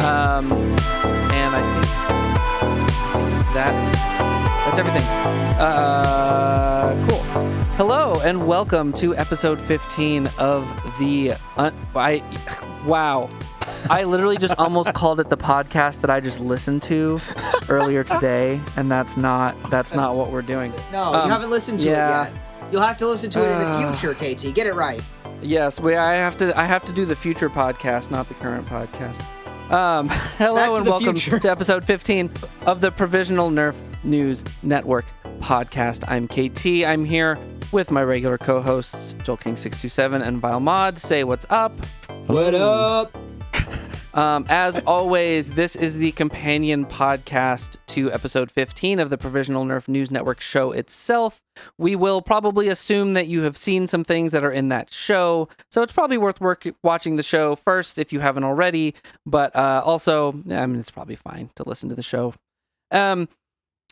And I think that's everything. Cool. Hello and welcome to episode 15 of the wow. I literally just almost called it the podcast that I just listened to earlier today, and that's not what we're doing. No, you haven't listened to it yet. You'll have to listen to it in the future, KT. Get it right. Yes, I have to do the future podcast, not the current podcast. Hello and welcome to episode 15 of the Provisional Nerf News Network podcast. I'm KT. I'm here with my regular co-hosts, Joltking627 and Vile Mod. Say what's up. What up? As always, this is the companion podcast to episode 15 of the Provisional Nerf News Network show itself. We will probably assume that you have seen some things that are in that show, so it's probably worth watching the show first if you haven't already, but also, I mean, it's probably fine to listen to the show.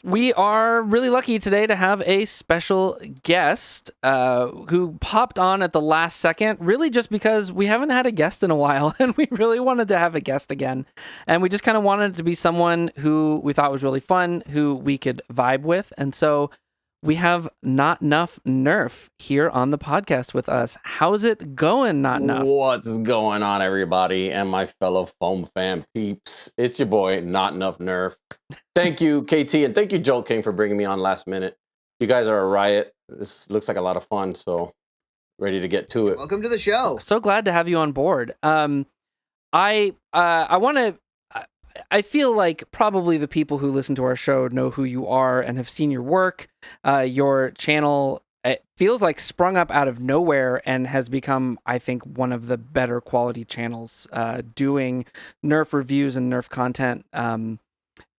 We are really lucky today to have a special guest who popped on at the last second, really just because we haven't had a guest in a while, and we really wanted to have a guest again. And we just kind of wanted it to be someone who we thought was really fun, who we could vibe with. And so we have NotNuffNerf here on the podcast with us. How's it going, NotNuff? What's going on, everybody, and my fellow foam fan peeps? It's your boy, NotNuffNerf. Thank you, KT, and thank you, Joltking, for bringing me on last minute. You guys are a riot. This looks like a lot of fun, so ready to get to it. Welcome to the show. So glad to have you on board. I feel like probably the people who listen to our show know who you are and have seen your work. Your channel, it feels like sprung up out of nowhere and has become, I think, one of the better quality channels doing Nerf reviews and Nerf content.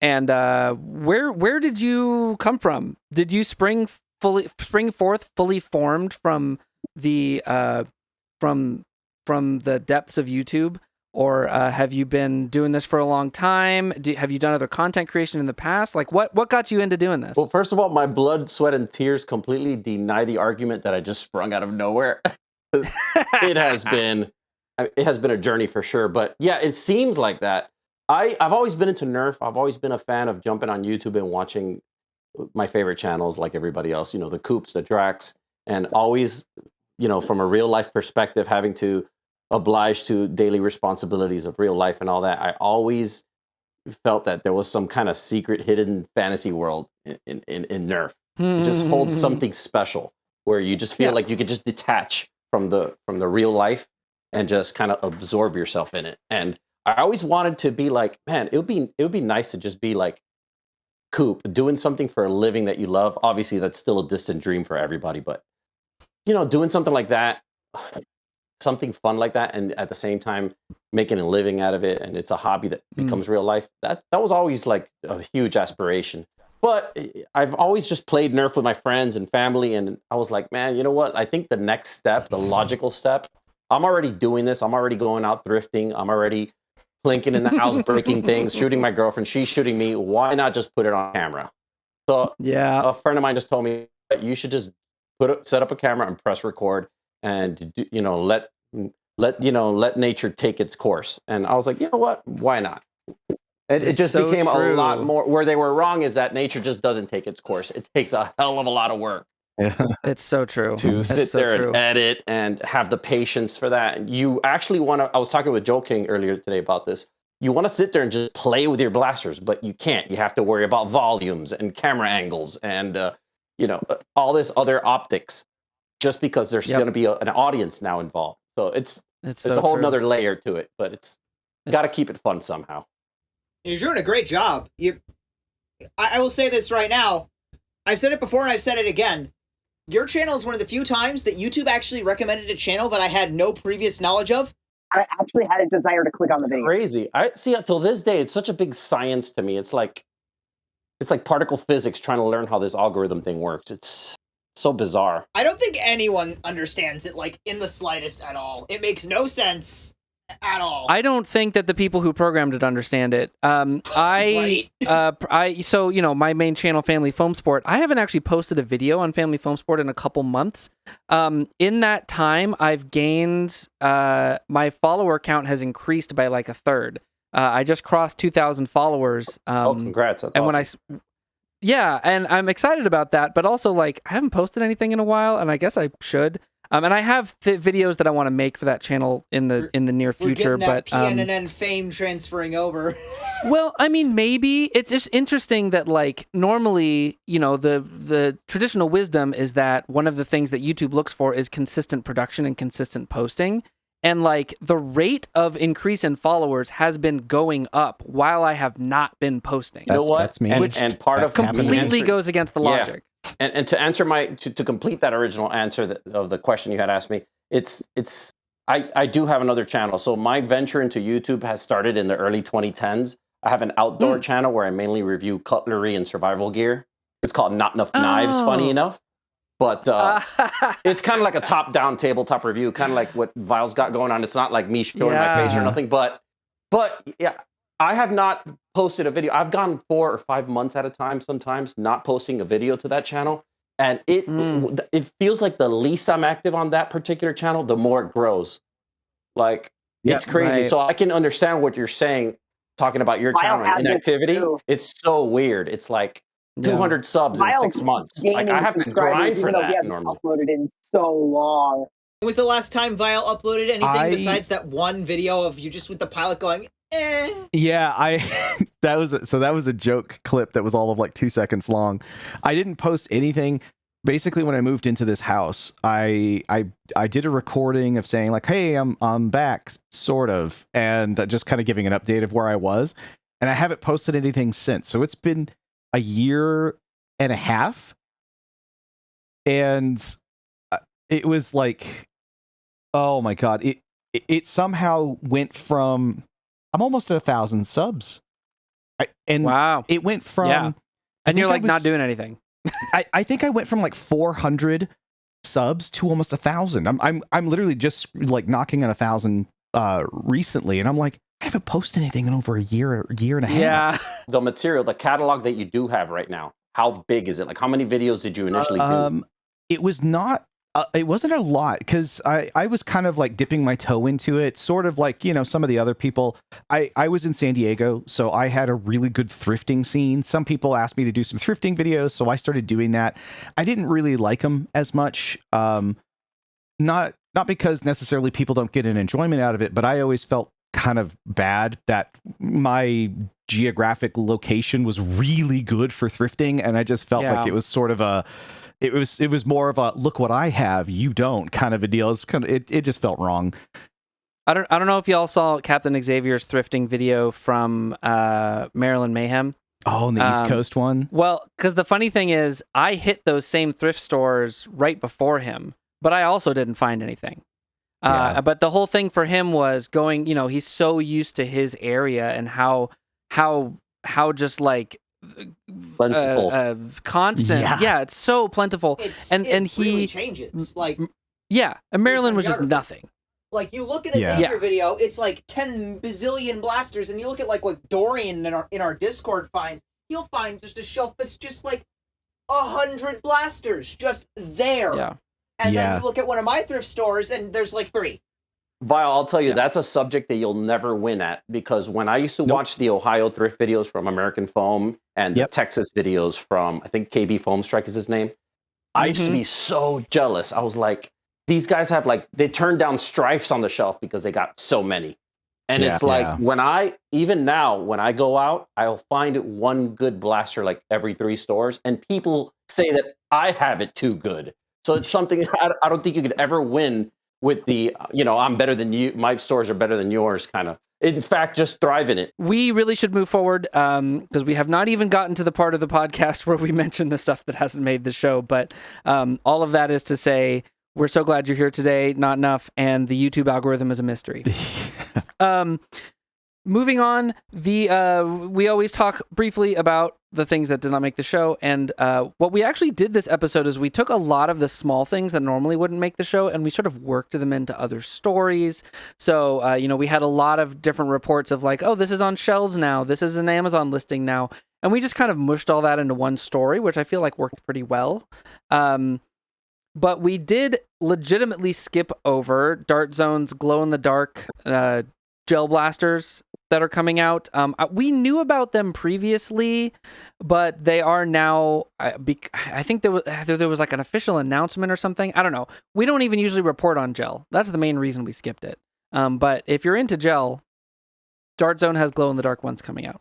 Where did you come from? Did you spring forth fully formed from the from the depths of YouTube? Or have you been doing this for a long time? Have you done other content creation in the past? Like, what got you into doing this? Well, first of all, my blood, sweat, and tears completely deny the argument that I just sprung out of nowhere. It has been a journey for sure. But yeah, it seems like that. I've always been into Nerf. I've always been a fan of jumping on YouTube and watching my favorite channels like everybody else, the Coops, the Drax, and always, from a real life perspective, having to obliged to daily responsibilities of real life and all that. I always felt that there was some kind of secret hidden fantasy world in Nerf. It just holds something special where you just feel like you could just detach from the real life and just kind of absorb yourself in it. And I always wanted to be like, man, it would be nice to just be like Coop, doing something for a living that you love. Obviously, that's still a distant dream for everybody, but doing something like that, something fun like that, and at the same time making a living out of it, and it's a hobby that becomes real life. That was always like a huge aspiration. But I've always just played Nerf with my friends and family, and I was like, man, you know what? I think the next step, the logical step, I'm already doing this. I'm already going out thrifting. I'm already plinking in the house, breaking things, shooting my girlfriend. She's shooting me. Why not just put it on camera? So a friend of mine just told me that you should just set up a camera and press record, and let nature take its course. And I was like, you know what? Why not? It just became a lot more. Where they were wrong is that nature just doesn't take its course. It takes a hell of a lot of work. It's so true. To sit there and edit and have the patience for that. You actually want to, I was talking with Joltking earlier today about this. You want to sit there and just play with your blasters, but you can't. You have to worry about volumes and camera angles and, all this other optics, just because there's going to be an audience now involved. So it's a whole nother layer to it, but it's got to keep it fun somehow. You're doing a great job. I will say this right now. I've said it before and I've said it again. Your channel is one of the few times that YouTube actually recommended a channel that I had no previous knowledge of. I actually had a desire to click on the video. Crazy. I see. Until this day, it's such a big science to me. It's like particle physics trying to learn how this algorithm thing works. It's so bizarre. I don't think anyone understands it, like, in the slightest at all. It makes no sense at all. I don't think that the people who programmed it understand it. Right. My main channel, Family Foam Sport, I haven't actually posted a video on Family Foam Sport in a couple months. In that time, I've gained, my follower count has increased by like a third. I just crossed 2,000 followers. Oh, congrats! That's and awesome. Yeah, and I'm excited about that, but also like I haven't posted anything in a while, and I guess I should. And I have videos that I want to make for that channel in the near future. We're getting that but PNNN fame transferring over. well, I mean, maybe it's just interesting that like normally, the traditional wisdom is that one of the things that YouTube looks for is consistent production and consistent posting. And like the rate of increase in followers has been going up while I have not been posting. You know what? That's me. And part of completely goes against the logic. And to answer to complete that original answer of the question you had asked me, I do have another channel. So my venture into YouTube has started in the early 2010s. I have an outdoor channel where I mainly review cutlery and survival gear. It's called NotNuff Knives, funny enough. But it's kind of like a top-down tabletop review, kind of like what Vile's got going on. It's not like me showing my face or nothing. But yeah, I have not posted a video. I've gone 4 or 5 months at a time sometimes not posting a video to that channel. And it feels like the least I'm active on that particular channel, the more it grows. Like, it's crazy. Right. So I can understand what you're saying, talking about your channel and inactivity. It's so weird. It's like 200 subs in 6 months. Like, I have to grind for that normally. Uploaded in so long. When was the last time Vile uploaded anything besides that one video of you just with the pilot going, eh? Yeah, that was a joke clip that was all of like 2 seconds long. I didn't post anything. Basically, when I moved into this house, I did a recording of saying like, "Hey, I'm back," sort of, and just kind of giving an update of where I was. And I haven't posted anything since. So it's been a year and a half, and it was like, oh my god! It somehow went from I'm almost at 1,000 subs, and wow, it went from and you're like not doing anything. I think I went from like 400 subs to almost 1,000. I'm literally just like knocking on 1,000 recently, and I'm like, I haven't posted anything in over a year and a half. Yeah. The material, the catalog that you do have right now, how big is it? Like, how many videos did you initially do? It was not. It wasn't a lot because I was kind of like dipping my toe into it, sort of like, some of the other people. I was in San Diego, so I had a really good thrifting scene. Some people asked me to do some thrifting videos, so I started doing that. I didn't really like them as much. Not because necessarily people don't get an enjoyment out of it, but I always felt kind of bad that my geographic location was really good for thrifting, and I just felt like it was sort of it was more of a look what I have, you don't kind of a deal. It just felt wrong. I don't know if y'all saw Captain Xavier's thrifting video from Maryland Mayhem. Oh, and the East Coast one? Well, because the funny thing is, I hit those same thrift stores right before him, but I also didn't find anything. But the whole thing for him was going, he's so used to his area and how just like plentiful, constant. Yeah, it's so plentiful. And he really changes. Like, and Maryland was just nothing. Like, you look at a Xavier video, it's like 10 bazillion blasters, and you look at like what Dorian in our Discord finds, he'll find just a shelf that's just like 100 blasters just there. Yeah. And then you look at one of my thrift stores, and there's like 3. Vile, I'll tell you, that's a subject that you'll never win at, because when I used to watch the Ohio thrift videos from American Foam and the Texas videos from, I think KB Foam Strike is his name, I used to be so jealous. I was like, these guys have they turned down strifes on the shelf because they got so many. And it's like, even now, when I go out, I'll find one good blaster like every 3 stores, and people say that I have it too good. So it's something I don't think you could ever win with the, I'm better than you, my stores are better than yours kind of. In fact, just thrive in it. We really should move forward because we have not even gotten to the part of the podcast where we mention the stuff that hasn't made the show. But all of that is to say, we're so glad you're here today, NotNuff, and the YouTube algorithm is a mystery. Moving on, we always talk briefly about the things that did not make the show, and what we actually did this episode is we took a lot of the small things that normally wouldn't make the show, and we sort of worked them into other stories. So, we had a lot of different reports of like, oh, this is on shelves now, this is an Amazon listing now, and we just kind of mushed all that into one story, which I feel like worked pretty well. But we did legitimately skip over Dart Zone's glow-in-the-dark gel blasters that are coming out. We knew about them previously, but they are now. I think there was like an official announcement or something. I don't know. We don't even usually report on gel. That's the main reason we skipped it. But if you're into gel, Dart Zone has glow in the dark ones coming out.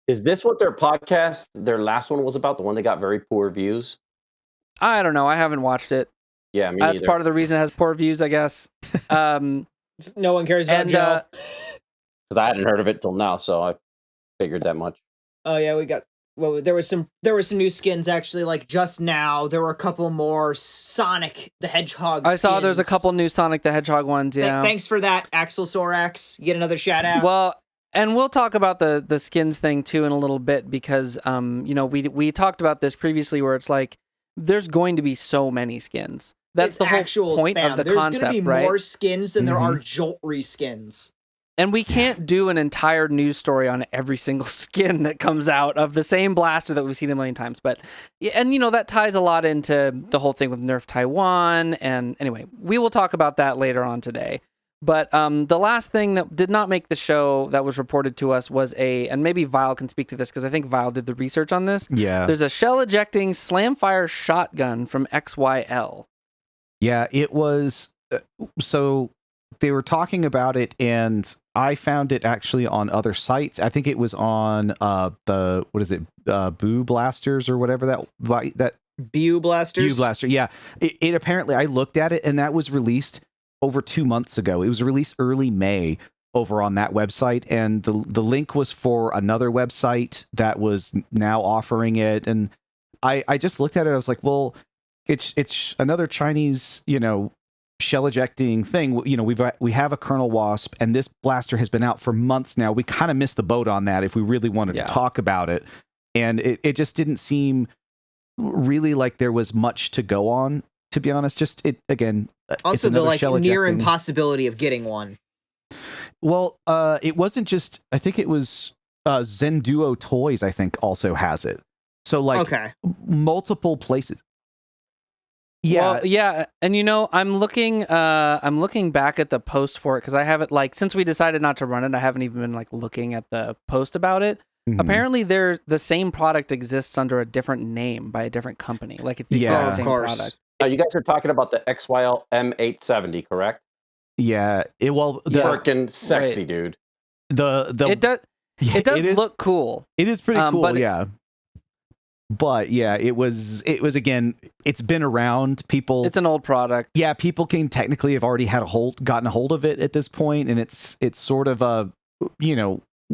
Is this what their podcast, their last one was about? The one that got very poor views? I don't know. I haven't watched it. Yeah, me That's neither. part of the reason it has poor views, I guess. No one cares about gel. Because I hadn't heard of it till now, so I figured that much. Oh yeah, there was some new skins actually. Like just now, there were a couple more Sonic the Hedgehog. I saw skins. there's a couple new Sonic the Hedgehog ones. Yeah. Thanks for that, Axel Sorax. You get another shout out. Well, and we'll talk about the skins thing too in a little bit because we talked about this previously where it's like there's going to be so many skins. That's it's the whole actual point spam. of the There's concept, gonna be right? more skins than there are Jolt skins. And we can't do an entire news story on every single skin that comes out of the same blaster that we've seen a million times. But, and that ties a lot into the whole thing with Nerf Taiwan. And anyway, we will talk about that later on today. But the last thing that did not make the show that was reported to us was and maybe Vile can speak to this because I think Vile did the research on this. Yeah. There's a shell ejecting slamfire shotgun from XYL. Yeah, it was. So they were talking about it, and I found it actually on other sites. I think it was on Boo Blasters or whatever that Bu Blasters. Bu Blaster. Yeah, it apparently I looked at it, and that was released over 2 months ago. It was released early May over on that website, and the link was for another website that was now offering it. And I just looked at it. I was like, well, it's another Chinese, shell ejecting thing. We have a Colonel Wasp, and this blaster has been out for months now. We kind of missed the boat on that if we really wanted to talk about it. And it just didn't seem really like there was much to go on, to be honest. Just it again. Also, the near ejecting impossibility of getting one. Well, it wasn't just. I think it was Zenduo Toys. I think also has it. So multiple places. Yeah, well, yeah, and I'm looking back at the post for it because I haven't since we decided not to run it, I haven't even been looking at the post about it. Mm-hmm. Apparently, the same product exists under a different name by a different company. It's the same product. You guys are talking about the XYL M870, correct? Yeah. Freaking sexy, dude. It does look cool. It is pretty cool, yeah. But yeah, it was again. It's been around. People. It's an old product. Yeah, people can technically have already gotten a hold of it at this point, and it's sort of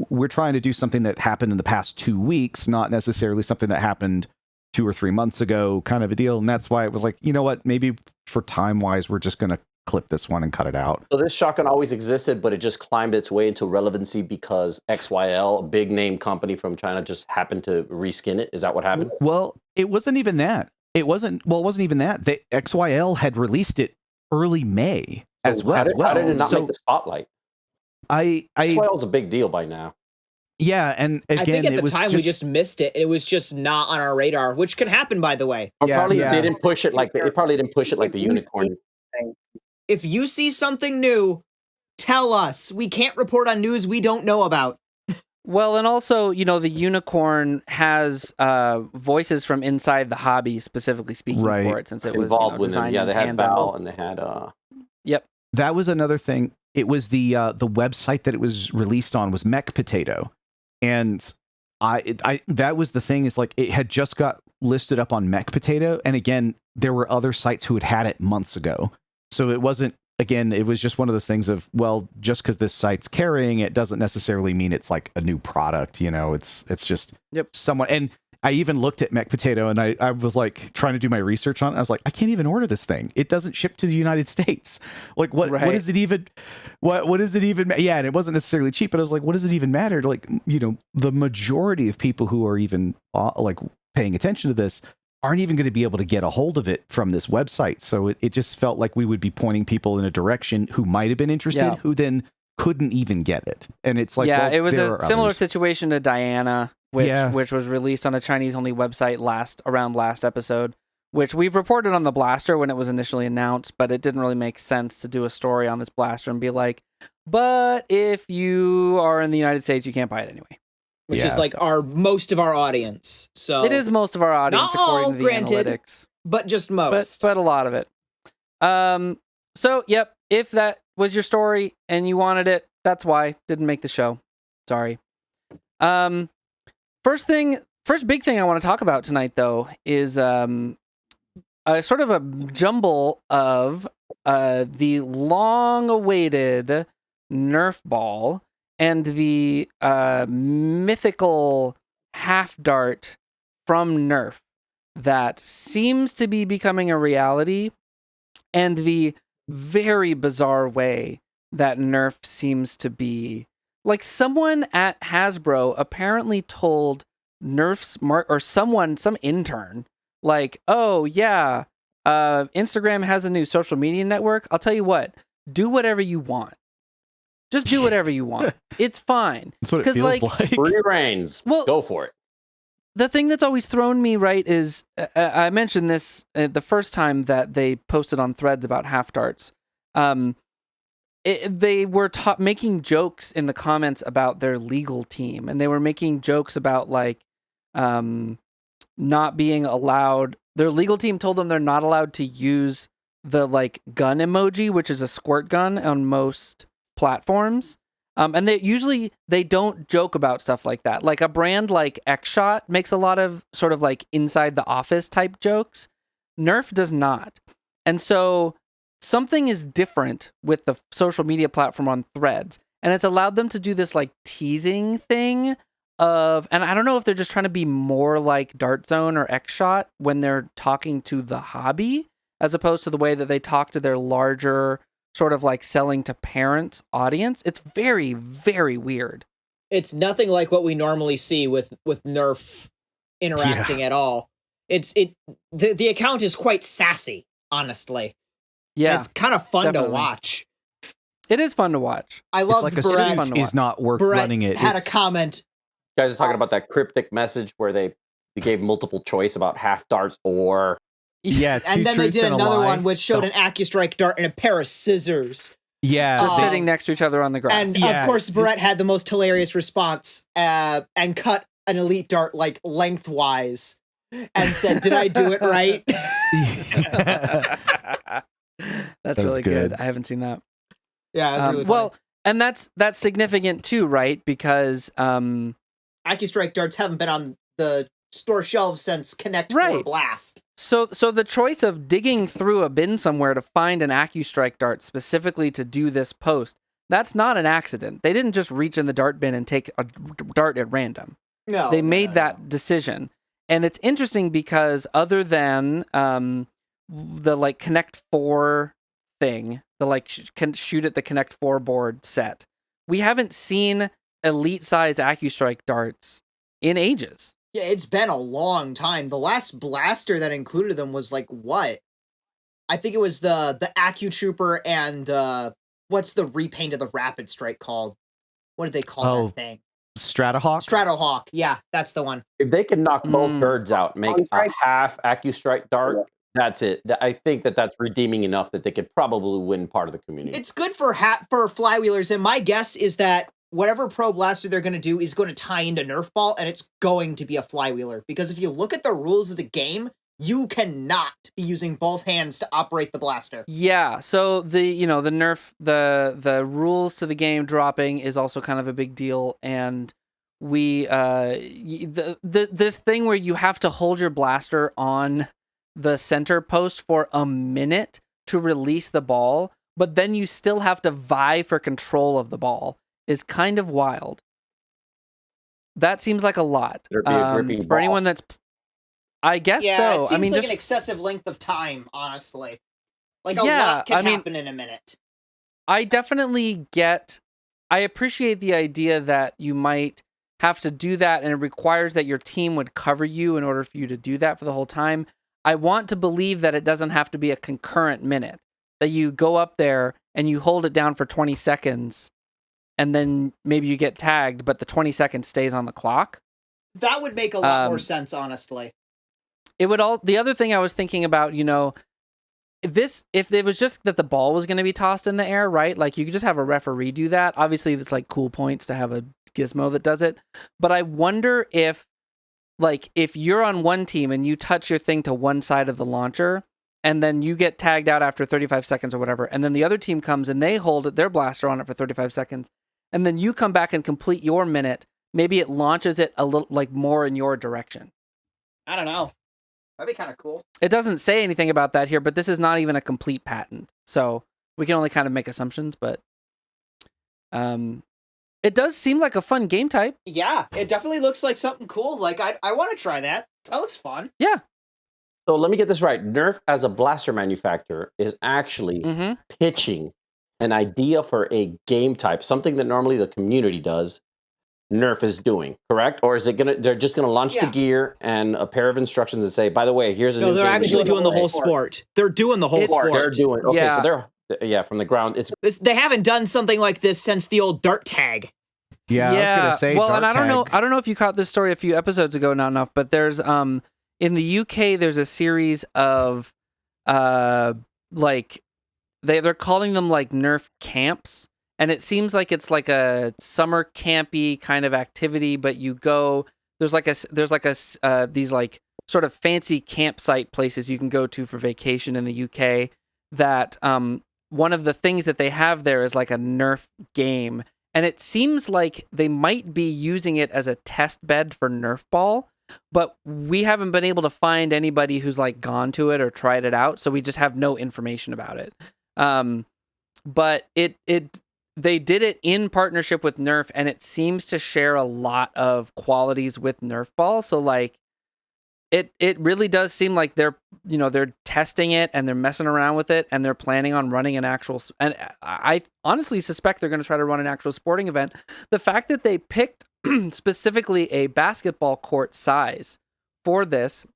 we're trying to do something that happened in the past 2 weeks, not necessarily something that happened 2 or 3 months ago, kind of a deal. And that's why it was like, you know what, maybe for time wise, we're just gonna clip this one and cut it out. So this shotgun always existed, but it just climbed its way into relevancy because XYL, a big name company from China, just happened to reskin it. Is that what happened? Well, it wasn't even that. It wasn't even that. The XYL had released it early May as well. How did it not make the spotlight? XYL is a big deal by now. Yeah, and again, I think at the time we just missed it. It was just not on our radar, which can happen, by the way. They didn't push it like it probably didn't push it like the unicorn. If you see something new, tell us. We can't report on news we don't know about. Well, and also, the unicorn has voices from inside the hobby specifically speaking for it, since it was involved with them. Yeah, they had tandem. Val and they had. Yep. That was another thing. It was the website that it was released on was Mech Potato, and I that was the thing, is it had just got listed up on Mech Potato, and again, there were other sites who had it months ago. So it wasn't, again, it was just one of those things of, well, just because this site's carrying it doesn't necessarily mean it's like a new product, it's just someone. And I even looked at Mech Potato and I was trying to do my research on it. I was like, I can't even order this thing. It doesn't ship to the United States. What is it even, what does it even, yeah. And it wasn't necessarily cheap, but I was like, what does it even matter? The majority of people who are even paying attention to this aren't even going to be able to get a hold of it from this website. So it just felt like we would be pointing people in a direction who might have been interested, who then couldn't even get it. And it's it was a similar situation to Diana, which was released on a Chinese-only website last episode, which we've reported on the blaster when it was initially announced, but it didn't really make sense to do a story on this blaster and be like, But if you are in the United States, you can't buy it anyway. Which is like most of our audience. So it is most of our audience, not all, according to the granted, analytics. but just most. But a lot of it. So, yep, if that was your story and you wanted it, that's why. Didn't make the show. Sorry. First big thing I want to talk about tonight, though, is a sort of a jumble of the long-awaited Nerf Ball and the mythical half dart from Nerf that seems to be becoming a reality, and the very bizarre way that Nerf seems to be. Like, someone at Hasbro apparently told Nerf's some intern, like, oh yeah, Instagram has a new social media network. I'll tell you what, do whatever you want. Just do whatever you want. It's fine. That's what it feels like. Free reigns. Well, go for it. The thing that's always thrown me, right, is I mentioned this the first time that they posted on Threads about half darts. They were making jokes in the comments about their legal team, and they were making jokes about like not being allowed. Their legal team told them they're not allowed to use the like gun emoji, which is a squirt gun, on most platforms. And they don't joke about stuff like that. Like a brand like Xshot makes a lot of sort of like inside the office type jokes. Nerf does not. And so something is different with the social media platform on Threads. And it's allowed them to do this like teasing thing of, and I don't know if they're just trying to be more like Dart Zone or Xshot when they're talking to the hobby, as opposed to the way that they talk to their larger sort of like selling to parents audience. It's very, very weird. It's nothing like what we normally see with Nerf interacting at all. The account is quite sassy, honestly. Yeah, and it's kind of fun definitely to watch. It is fun to watch. I love like Brett. A suit is not worth Brett running it. Had a comment. You guys are talking about that cryptic message where they gave multiple choice about half darts or. Yeah, and then they did another one which showed Oh. an AccuStrike dart and a pair of scissors. Yeah, just sitting next to each other on the grass. And of course, Brett had the most hilarious response and cut an elite dart like lengthwise and said, "Did I do it right?" That's really good. I haven't seen that. Yeah, it's really funny. Well, and that's significant too, right? Because AccuStrike darts haven't been on the store shelves since Connect 4 Blast. So the choice of digging through a bin somewhere to find an AccuStrike dart specifically to do this post, that's not an accident. They didn't just reach in the dart bin and take a dart at random. No. They made that decision. And it's interesting because other than the like Connect 4 thing, the like can shoot at the Connect 4 board set, we haven't seen elite size AccuStrike darts in ages. Yeah, it's been a long time. The last blaster that included them was like what? I think it was the AccuTrooper and what's the repaint of the Rapid Strike called? What did they call that thing? Stratahawk? Stratahawk. Yeah, that's the one. If they can knock both birds out, make a half AccuStrike dart, that's it. I think that's redeeming enough that they could probably win part of the community. It's good for flywheelers, and my guess is that whatever Pro Blaster they're going to do is going to tie into Nerf Ball, and it's going to be a flywheeler. Because if you look at the rules of the game, you cannot be using both hands to operate the blaster. Yeah, so the Nerf, the rules to the game dropping is also kind of a big deal, and we this thing where you have to hold your blaster on the center post for a minute to release the ball, but then you still have to vie for control of the ball is kind of wild. That seems like a lot. For anyone that's, I guess so. It seems I mean, like just an excessive length of time, honestly. Like a lot can happen in a minute. I definitely I appreciate the idea that you might have to do that, and it requires that your team would cover you in order for you to do that for the whole time. I want to believe that it doesn't have to be a concurrent minute, that you go up there and you hold it down for 20 seconds and then maybe you get tagged, but the 20 seconds stays on the clock. That would make a lot more sense, honestly. It would the other thing I was thinking about, if it was just that the ball was going to be tossed in the air, right? Like you could just have a referee do that. Obviously, it's like cool points to have a gizmo that does it. But I wonder if you're on one team and you touch your thing to one side of the launcher, and then you get tagged out after 35 seconds or whatever, and then the other team comes and they hold their blaster on it for 35 seconds, and then you come back and complete your minute, maybe it launches it a little like more in your direction. I don't know. That'd be kind of cool. It doesn't say anything about that here, but this is not even a complete patent. So we can only kind of make assumptions, but it does seem like a fun game type. Yeah, it definitely looks like something cool. Like, I want to try that. That looks fun. Yeah. So let me get this right. Nerf, as a blaster manufacturer, is actually pitching an idea for a game type, something that normally the community does. Nerf is doing, correct? Or is it they're just gonna launch the gear and a pair of instructions and say, by the way, here's a new they're game actually doing the whole sport. They're doing the whole sport. They're doing okay, Yeah. so they're from the ground. They haven't done something like this since the old dart tag. Yeah, I was gonna say. Well, dart and I don't know. tag. I don't know if you caught this story a few episodes ago, NotNuff, but there's in the UK there's a series of like they're calling them like Nerf camps, and it seems like it's like a summer campy kind of activity. But you go there's like these like sort of fancy campsite places you can go to for vacation in the UK. That one of the things that they have there is like a Nerf game. And it seems like they might be using it as a test bed for Nerf Ball, but we haven't been able to find anybody who's like gone to it or tried it out, so we just have no information about it. But they did it in partnership with Nerf, and it seems to share a lot of qualities with Nerf Ball. So like, it really does seem like they're testing it and they're messing around with it and they're planning on running an actual, and I honestly suspect they're going to try to run an actual sporting event. The fact that they picked specifically a basketball court size for this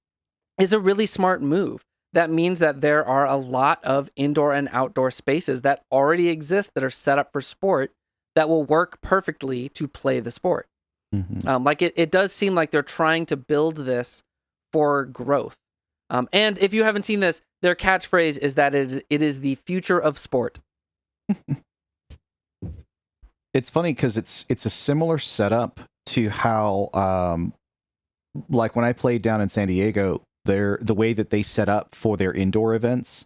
is a really smart move. That means that there are a lot of indoor and outdoor spaces that already exist that are set up for sport that will work perfectly to play the sport. Like it does seem like they're trying to build this for growth. And if you haven't seen this, their catchphrase is that it is the future of sport. It's funny because it's a similar setup to how like when I played down in San Diego, the way that they set up for their indoor events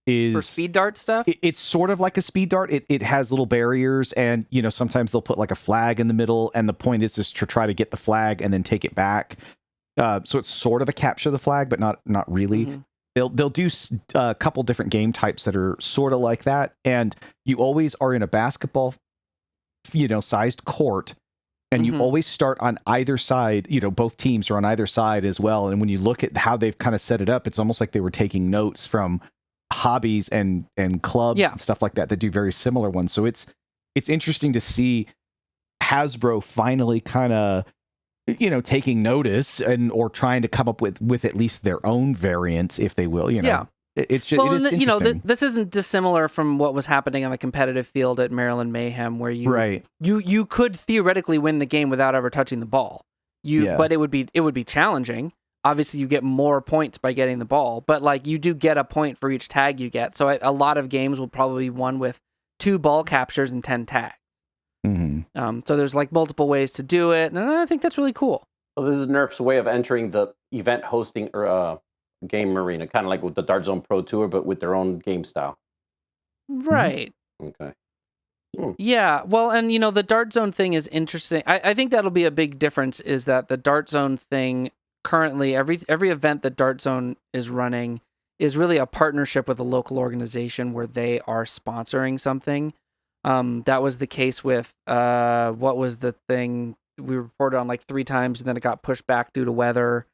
is For speed dart stuff? It's sort of like a speed dart. It has little barriers, and sometimes they'll put like a flag in the middle, and the point is just to try to get the flag and then take it back. So it's sort of a capture the flag, but not really. They'll do a couple different game types that are sort of like that, and you always are in a basketball, sized court, and you always start on either side. Both teams are on either side as well. And when you look at how they've kind of set it up, it's almost like they were taking notes from hobbies and clubs and stuff like that do very similar ones. So it's interesting to see Hasbro finally kind of taking notice or trying to come up with at least their own variant, if they will. It's just interesting. This isn't dissimilar from what was happening on the competitive field at Maryland Mayhem, where you could theoretically win the game without ever touching the ball. But it would be challenging. Obviously, you get more points by getting the ball, but like you do get a point for each tag you get. So a lot of games will probably be won with 2 ball captures and 10 tags. So there's like multiple ways to do it, and I think that's really cool. So this is Nerf's way of entering the event hosting game arena, kind of like with the Dart Zone Pro Tour, but with their own game style. Right. Okay. Yeah. Well, and the Dart Zone thing is interesting. I think that'll be a big difference. Is that the Dart Zone thing currently every event that Dart Zone is running is really a partnership with a local organization where they are sponsoring something. That was the case with what was the thing we reported on like 3 times, and then it got pushed back due to weather.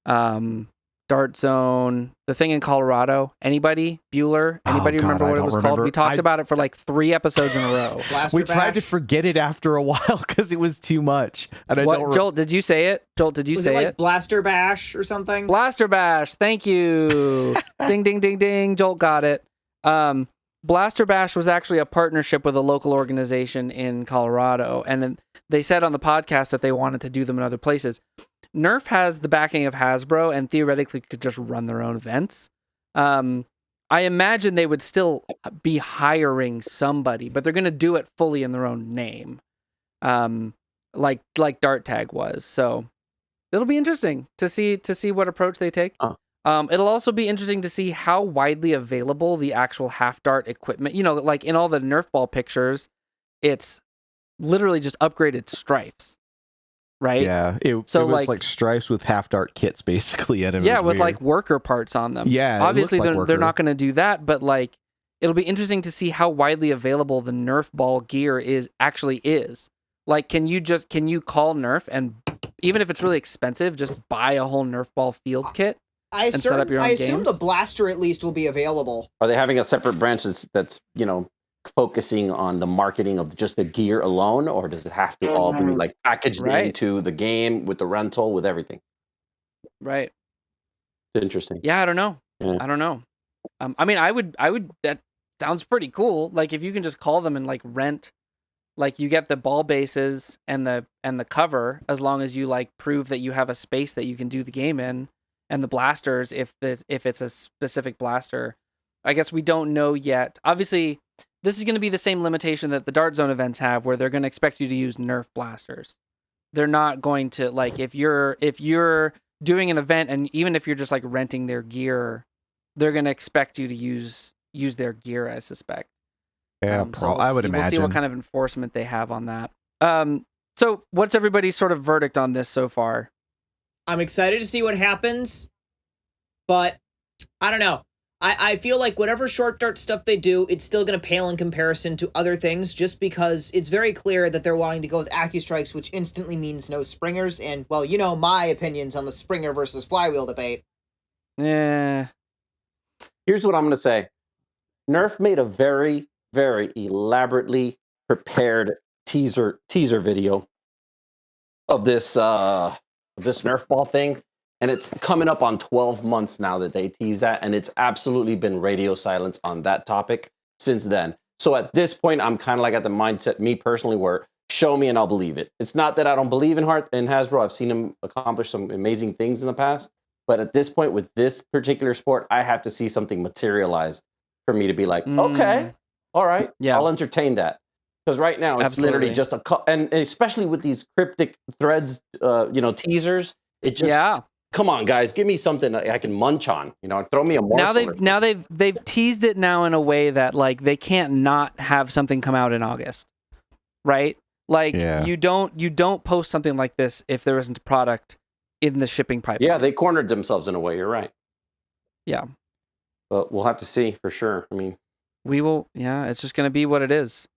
Dart Zone, the thing in Colorado. Anybody? Bueller? Anybody remember what it was called? We talked about it for like 3 episodes in a row. We tried to forget it after a while because it was too much. And Jolt, did you say it? Jolt, did you say it? Blaster Bash or something? Blaster Bash. Thank you. Ding, ding, ding, ding. Jolt got it. Blaster Bash was actually a partnership with a local organization in Colorado, and they said on the podcast that they wanted to do them in other places. Nerf has the backing of Hasbro and theoretically could just run their own events. I imagine they would still be hiring somebody, but they're going to do it fully in their own name, like Dart Tag was. So it'll be interesting to see what approach they take. It'll also be interesting to see how widely available the actual half dart equipment. Like in all the Nerf Ball pictures, it's literally just upgraded stripes, right? Yeah, it was like stripes with half dart kits, basically. And it was with weird. like worker parts on them. Yeah, obviously like they're not going to do that, but like it'll be interesting to see how widely available the Nerf Ball gear actually is. Like, can you call Nerf and even if it's really expensive, just buy a whole Nerf Ball field kit? I and set up your own assume games? the blaster at least will be available. Are they having a separate branch that's focusing on the marketing of just the gear alone, or does it have to all be like packaged into the game with the rental with everything? Right. It's interesting. Yeah, I don't know. Yeah. I don't know. I mean, I would. That sounds pretty cool. Like if you can just call them and like rent, like you get the ball bases and the cover as long as you like prove that you have a space that you can do the game in. And the blasters, if it's a specific blaster, I guess we don't know yet. Obviously, this is going to be the same limitation that the Dart Zone events have, where they're going to expect you to use Nerf blasters. They're not going to like if you're doing an event, and even if you're just like renting their gear, they're going to expect you to use their gear. I suspect. Yeah, I would imagine. We'll see what kind of enforcement they have on that. So what's everybody's sort of verdict on this so far? I'm excited to see what happens, but I don't know. I feel like whatever short dart stuff they do, it's still going to pale in comparison to other things, just because it's very clear that they're wanting to go with AccuStrikes, which instantly means no springers, and, well, you know my opinions on the springer versus flywheel debate. Yeah. Here's what I'm going to say. Nerf made a very, very elaborately prepared teaser video of this Nerf Ball thing, and it's coming up on 12 months now that they tease that, and it's absolutely been radio silence on that topic since then. So at this point, I'm kind of like at the mindset, me personally, where show me and I'll believe it. It's not that I don't believe in Hasbro. I've seen him accomplish some amazing things in the past, but at this point with this particular sport, I have to see something materialize for me to be like, okay, all right, I'll entertain that. Because right now it's literally just and especially with these cryptic threads, teasers. It just come on, guys, give me something I can munch on. Throw me a morsel. Now they've teased it now in a way that like they can't not have something come out in August, right? Like you don't post something like this if there isn't a product in the shipping pipeline. Yeah, they cornered themselves in a way. You're right. Yeah, but we'll have to see for sure. I mean, we will. Yeah, it's just going to be what it is.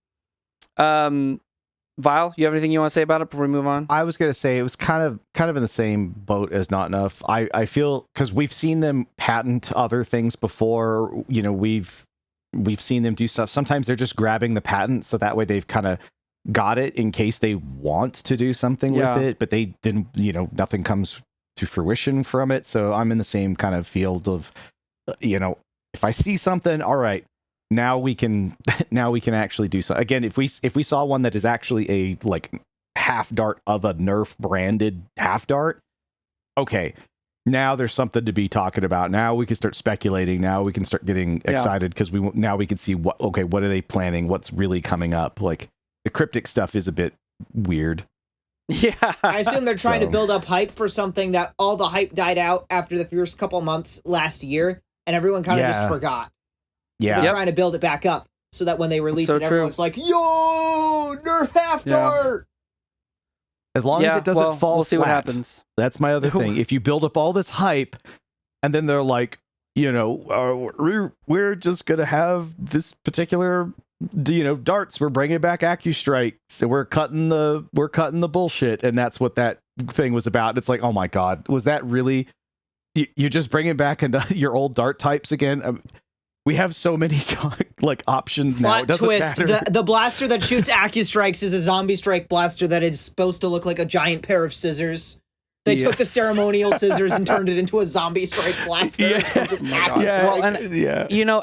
Vile, you have anything you want to say about it before we move on? I was going to say it was kind of in the same boat as NotNuff. I feel because we've seen them patent other things before. We've seen them do stuff. Sometimes they're just grabbing the patent so that way they've kind of got it in case they want to do something with it, but they didn't. Nothing comes to fruition from it. So I'm in the same kind of field of, if I see something, all right. Now we can actually do so. Again, if we saw one that is actually a like half dart of a Nerf branded half dart, okay, now there's something to be talking about. Now we can start speculating. Now we can start getting excited because we can see what are they planning? What's really coming up? Like the cryptic stuff is a bit weird. Yeah, I assume they're trying to build up hype for something that all the hype died out after the first couple months last year, and everyone kind of just forgot. Yeah, they're trying to build it back up so that when they release it, everyone's like, "Yo, Nerf half dart!" As long as it doesn't fall we'll see flat. What happens. That's my other thing. If you build up all this hype, and then they're like, we're just gonna have this particular, darts. We're bringing back AccuStrike, so we're cutting the bullshit, and that's what that thing was about. It's like, oh my god, was that really? You're just bringing back your old dart types again. We have so many options now. Plot twist: the blaster that shoots AccuStrikes is a zombie strike blaster that is supposed to look like a giant pair of scissors. They took the ceremonial scissors and turned it into a zombie strike blaster.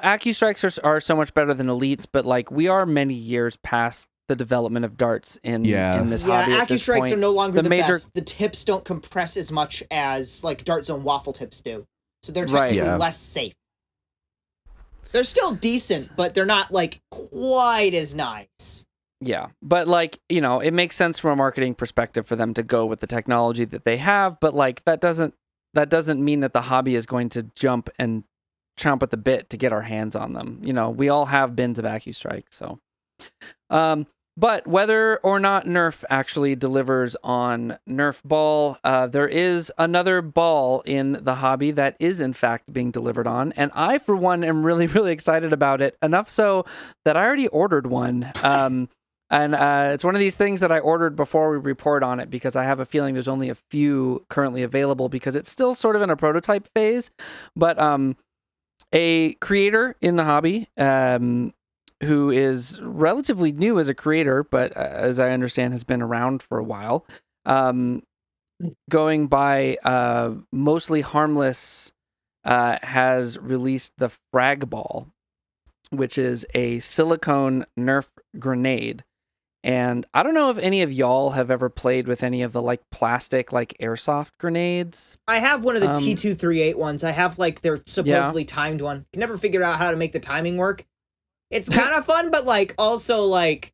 AccuStrikes are so much better than elites, but like we are many years past the development of darts in this hobby. AccuStrikes are no longer the best. The tips don't compress as much as like Dart Zone waffle tips do, so they're technically less safe. They're still decent, but they're not like quite as nice. Yeah, but like, you know, it makes sense from a marketing perspective for them to go with the technology that they have, but like that doesn't mean that the hobby is going to jump and chomp at the bit to get our hands on them. You know, we all have bins of AccuStrike, so but whether or not Nerf actually delivers on Nerf Ball, there is another ball in the hobby that is in fact being delivered on, and I, for one, am really, really excited about it. Enough so that I already ordered one. And it's one of these things that I ordered before we report on it because I have a feeling there's only a few currently available because it's still sort of in a prototype phase. But a creator in the hobby who is relatively new as a creator, but as I understand has been around for a while, going by Mostly Harmless, has released the Fragball, which is a silicone Nerf grenade. And I don't know if any of y'all have ever played with any of the like plastic, like airsoft grenades. I have one of the T238 ones. I have like their supposedly timed one. Can never figure out how to make the timing work. It's kind of fun, but like also like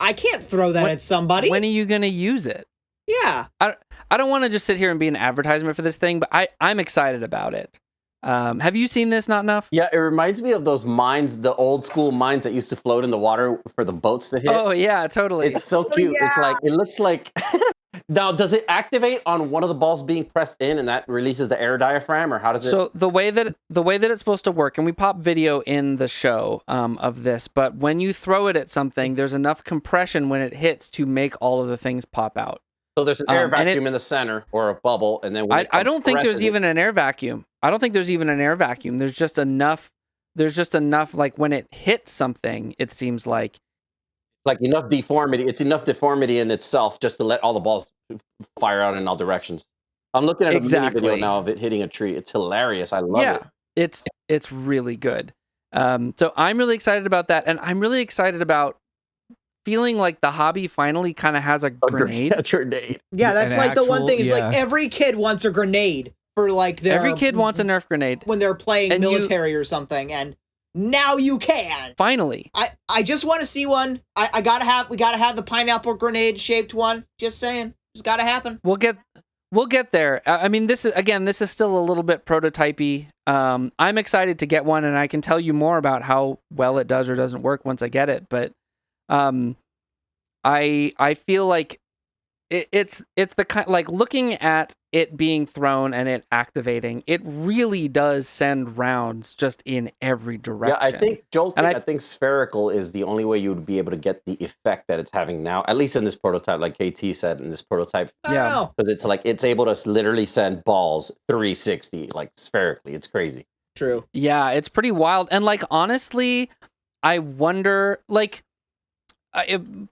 I can't throw that at somebody. When are you going to use it? Yeah. I don't want to just sit here and be an advertisement for this thing, but I'm excited about it. Have you seen this, NotNuff? Yeah, it reminds me of those mines, the old school mines that used to float in the water for the boats to hit. Oh, yeah, totally. It's so cute. yeah. It's like, it looks like... Now, does it activate on one of the balls being pressed in and that releases the air diaphragm, or how does it... So the way that it's supposed to work, and we pop video in the show of this, but when you throw it at something, there's enough compression when it hits to make all of the things pop out. So there's an air vacuum in the center, or a bubble, and then when I don't think there's even an air vacuum. I don't think there's even an air vacuum. There's just enough, like when it hits something, it seems like enough deformity. It's enough deformity in itself just to let all the balls fire out in all directions. I'm looking at a mini video now of it hitting a tree. It's hilarious. I love it. It's really good. So I'm really excited about that, and I'm really excited about feeling like the hobby finally kind of has a grenade. A grenade. Yeah, that's like the one thing is like every kid wants a grenade for like their... Every kid wants a Nerf grenade. When they're playing military or something, and now you can. Finally. I just want to see one. We gotta have the pineapple grenade shaped one. Just saying. It's gotta happen. We'll get there. I mean, this is still a little bit prototypey. I'm excited to get one, and I can tell you more about how well it does or doesn't work once I get it, but I feel like it's the kind, like looking at it being thrown and it activating, it really does send rounds just in every direction. Yeah, I think Joltking, I think spherical is the only way you would be able to get the effect that it's having now, at least in this prototype, like KT said in this prototype. Yeah, because it's like it's able to literally send balls 360 like spherically. It's crazy. True. Yeah, it's pretty wild. And like honestly, I wonder, like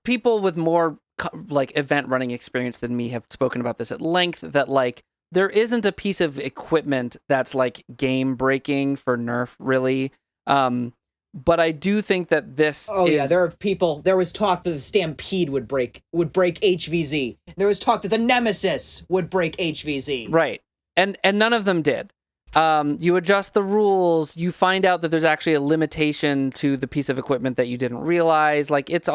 people with more like event running experience than me have spoken about this at length, that like there isn't a piece of equipment that's like game breaking for Nerf really. But I do think that this yeah, there was talk that the Stampede would break HVZ. There was talk that the Nemesis would break HVZ. Right. And none of them did. You adjust the rules, you find out that there's actually a limitation to the piece of equipment that you didn't realize. Like it's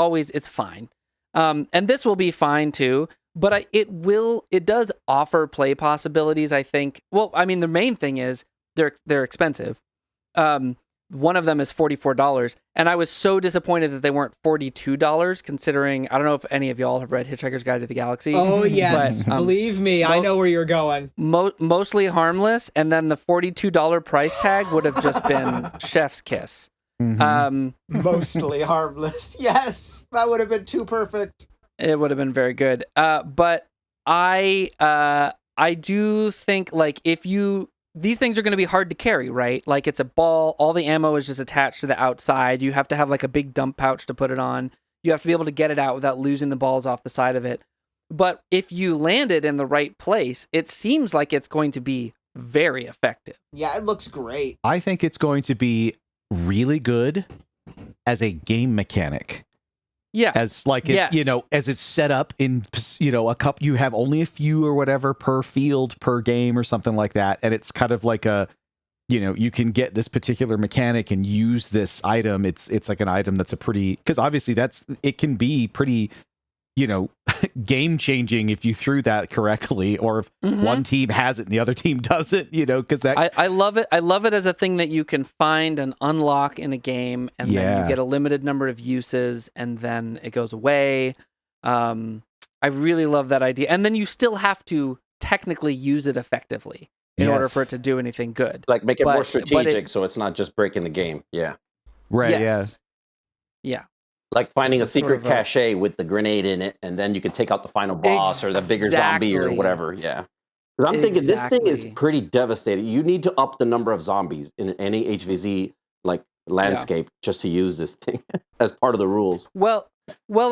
fine. And this will be fine too, but it does offer play possibilities, I think. Well, I mean, the main thing is they're expensive. One of them is $44, and I was so disappointed that they weren't $42, considering, I don't know if any of y'all have read Hitchhiker's Guide to the Galaxy. Oh, yes. But, believe me, I know where you're going. Mostly Harmless, and then the $42 price tag would have just been chef's kiss. Mm-hmm. Mostly Harmless. Yes, that would have been too perfect. It would have been very good. But I do think, like, these things are going to be hard to carry, right? Like, it's a ball. All the ammo is just attached to the outside. You have to have like a big dump pouch to put it on. You have to be able to get it out without losing the balls off the side of it. But if you land it in the right place, it seems like it's going to be very effective. Yeah, it looks great. I think it's going to be really good as a game mechanic. Yeah. As like, as it's set up in, a cup, you have only a few or whatever per field, per game or something like that. And it's kind of like you can get this particular mechanic and use this item. It's like an item that's because obviously it can be pretty, game changing if you threw that correctly, or if one team has it and the other team doesn't, because that I love it. I love it as a thing that you can find and unlock in a game, and then you get a limited number of uses, and then it goes away. I really love that idea, and then you still have to technically use it effectively in order for it to do anything good. Like make it more strategic, so it's not just breaking the game. Yeah. Right. Yes. Yeah. Like finding a It's sort secret of cache with the grenade in it, and then you can take out the final boss or the bigger zombie or whatever. Yeah. Because I'm thinking this thing is pretty devastating. You need to up the number of zombies in any HVZ like landscape just to use this thing as part of the rules. Well,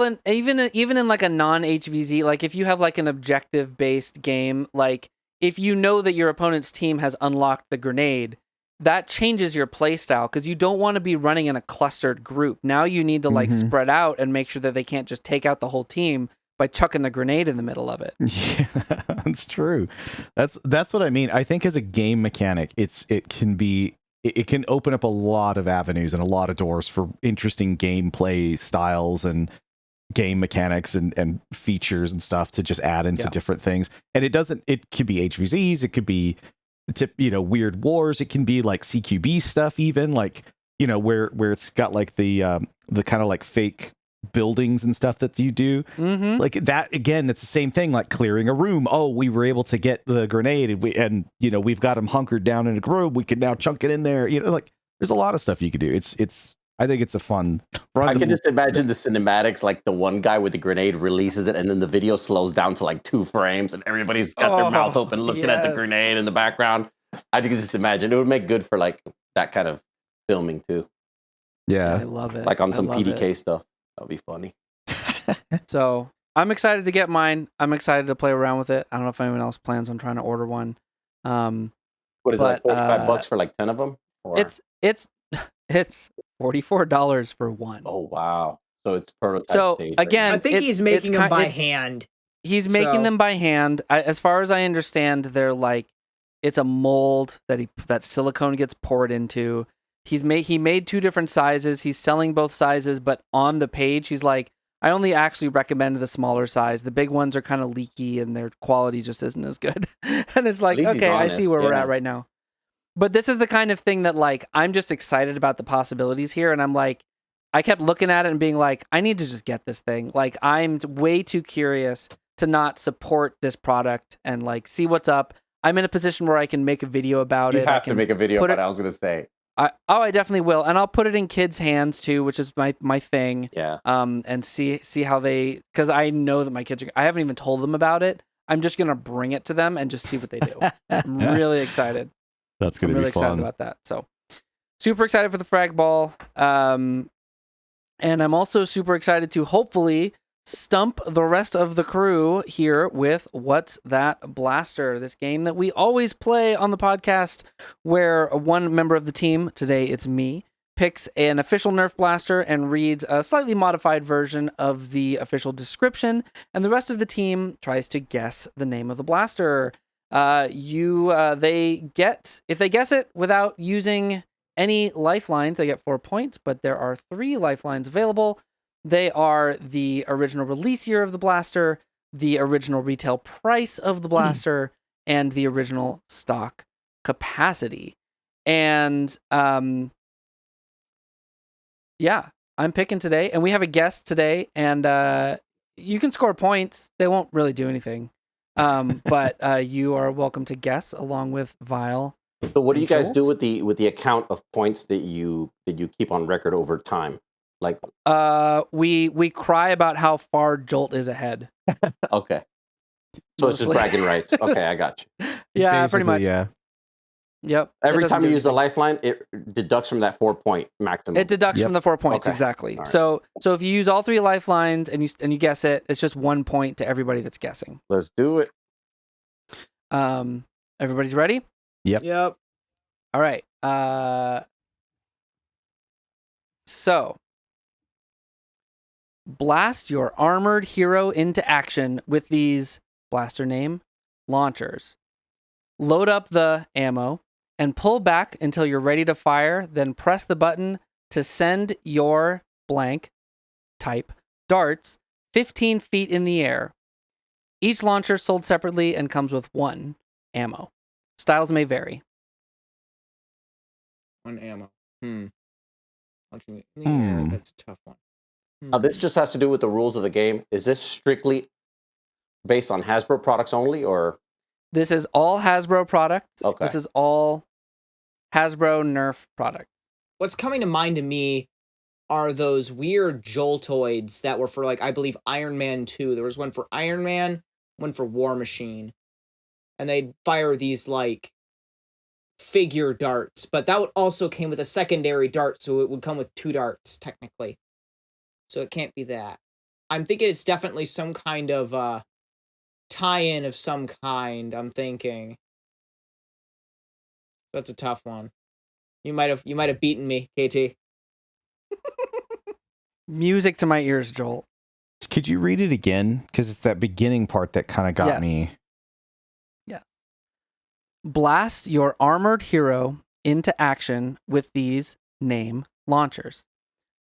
and even in like a non-HVZ, like if you have like an objective-based game, like if you know that your opponent's team has unlocked the grenade, that changes your playstyle because you don't want to be running in a clustered group. Now you need to like spread out and make sure that they can't just take out the whole team by chucking the grenade in the middle of it. Yeah, that's true. That's what I mean. I think as a game mechanic, it can open up a lot of avenues and a lot of doors for interesting gameplay styles and game mechanics and features and stuff to just add into different things. And it could be HVZs, it could be weird wars, it can be like CQB stuff, even like, where it's got like the kind of like fake buildings and stuff that you do like that. Again, it's the same thing, like clearing a room. Oh, we were able to get the grenade and we've got them hunkered down in a room, we can now chunk it in there. Like there's a lot of stuff you could do. I think it's a fun. I can just imagine the cinematics, like the one guy with the grenade releases it, and then the video slows down to like 2 frames, and everybody's got their mouth open looking at the grenade in the background. I can just imagine it would make good for like that kind of filming too. Yeah, I love it. Like on some PDK stuff, that would be funny. So I'm excited to get mine. I'm excited to play around with it. I don't know if anyone else plans on trying to order one. What is it, like $45 for like 10 of them? Or? It's $44 for one. Oh wow! So it's prototype. So stage, again, I think he's making them by hand. He's making them by hand. As far as I understand, they're like it's a mold that silicone gets poured into. He made 2 different sizes. He's selling both sizes, but on the page he's like, I only actually recommend the smaller size. The big ones are kind of leaky and their quality just isn't as good. And it's like, okay, I see where we're at right now. But this is the kind of thing that like I'm just excited about the possibilities here, and I'm like, I kept looking at it and being like, I need to just get this thing. Like I'm way too curious to not support this product and like see what's up. I'm in a position where I can make a video about it. You have to make a video about it. I was gonna say. I definitely will, and I'll put it in kids' hands too, which is my thing. Yeah. And see how because I know that my kids I haven't even told them about it. I'm just gonna bring it to them and just see what they do. I'm really excited. That's gonna be fun. I'm really excited about that. So super excited for the Fragball. And I'm also super excited to hopefully stump the rest of the crew here with What's That Blaster, this game that we always play on the podcast where one member of the team, today it's me, picks an official Nerf blaster and reads a slightly modified version of the official description, and the rest of the team tries to guess the name of the blaster. If they guess it without using any lifelines, they get 4 points, but there are 3 lifelines available. They are the original release year of the blaster, the original retail price of the blaster, and the original stock capacity. And yeah, I'm picking today, and we have a guest today, and you can score points. They won't really do anything. But you are welcome to guess along with Vile. So what do you guys do with the account of points that you keep on record over time? Like we cry about how far Jolt is ahead. Okay. So it's just bragging rights. Okay, I got you. Yeah, Basically, pretty much. Yeah. Yep. Every time you use a lifeline, it deducts from that 4 point maximum. It deducts from the 4 points, Okay. exactly. Right. So if you use all 3 lifelines and you guess it, it's just 1 point to everybody that's guessing. Let's do it. Everybody's ready? Yep. All right. So blast your armored hero into action with these blaster name launchers. Load up the ammo and pull back until you're ready to fire, then press the button to send your blank type darts 15 feet in the air. Each launcher sold separately and comes with 1 ammo. Styles may vary. 1 ammo. Launching it in the air, that's a tough one. This just has to do with the rules of the game. Is this strictly based on Hasbro products only, or? This is all Hasbro products. Okay. This is all Hasbro Nerf products. What's coming to mind to me are those weird Joltoids that were for, like, I believe Iron Man 2. There was one for Iron Man, one for War Machine. And they'd fire these, like, figure darts. But that would also came with a secondary dart, so it would come with 2 darts, technically. So it can't be that. I'm thinking it's definitely some kind of tie-in of some kind, I'm thinking. That's a tough one. You might have beaten me, KT. Music to my ears, Jolt. Could you read it again? Because it's that beginning part that kind of got me. Yes. Blast your armored hero into action with these name launchers.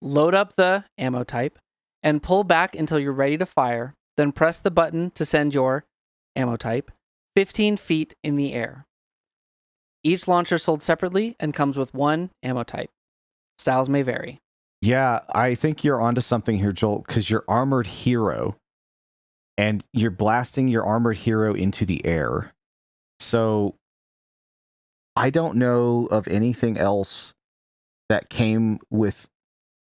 Load up the ammo type and pull back until you're ready to fire. Then press the button to send your ammo type 15 feet in the air. Each launcher sold separately and comes with 1 ammo type. Styles may vary. Yeah, I think you're onto something here, Joel, because you're armored hero and you're blasting your armored hero into the air. So I don't know of anything else that came with,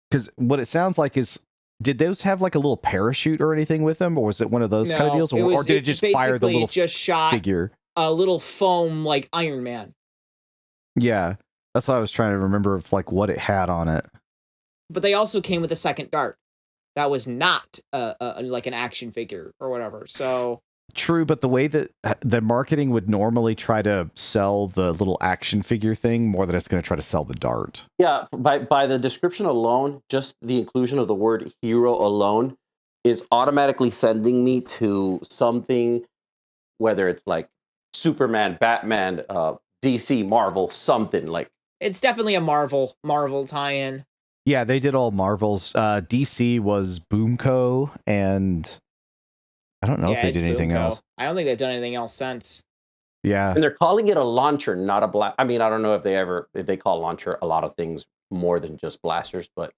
because what it sounds like is, did those have like a little parachute or anything with them, or was it one of those kind of deals, or did it just fire the little just shot figure? A little foam like Iron Man. Yeah, that's what I was trying to remember of, like, what it had on it. But they also came with a second dart that was not like an action figure or whatever. So true, but the way that the marketing would normally try to sell the little action figure thing more than it's going to try to sell the dart. Yeah, by the description alone, just the inclusion of the word hero alone is automatically sending me to something, whether it's like Superman, Batman, DC, Marvel, something like. It's definitely a Marvel tie-in. Yeah, they did all Marvels. DC was Boomco, and I don't know if they did anything else. I don't think they've done anything else since. Yeah. And they're calling it a launcher, not a blast. I mean, I don't know if they call launcher a lot of things more than just blasters, but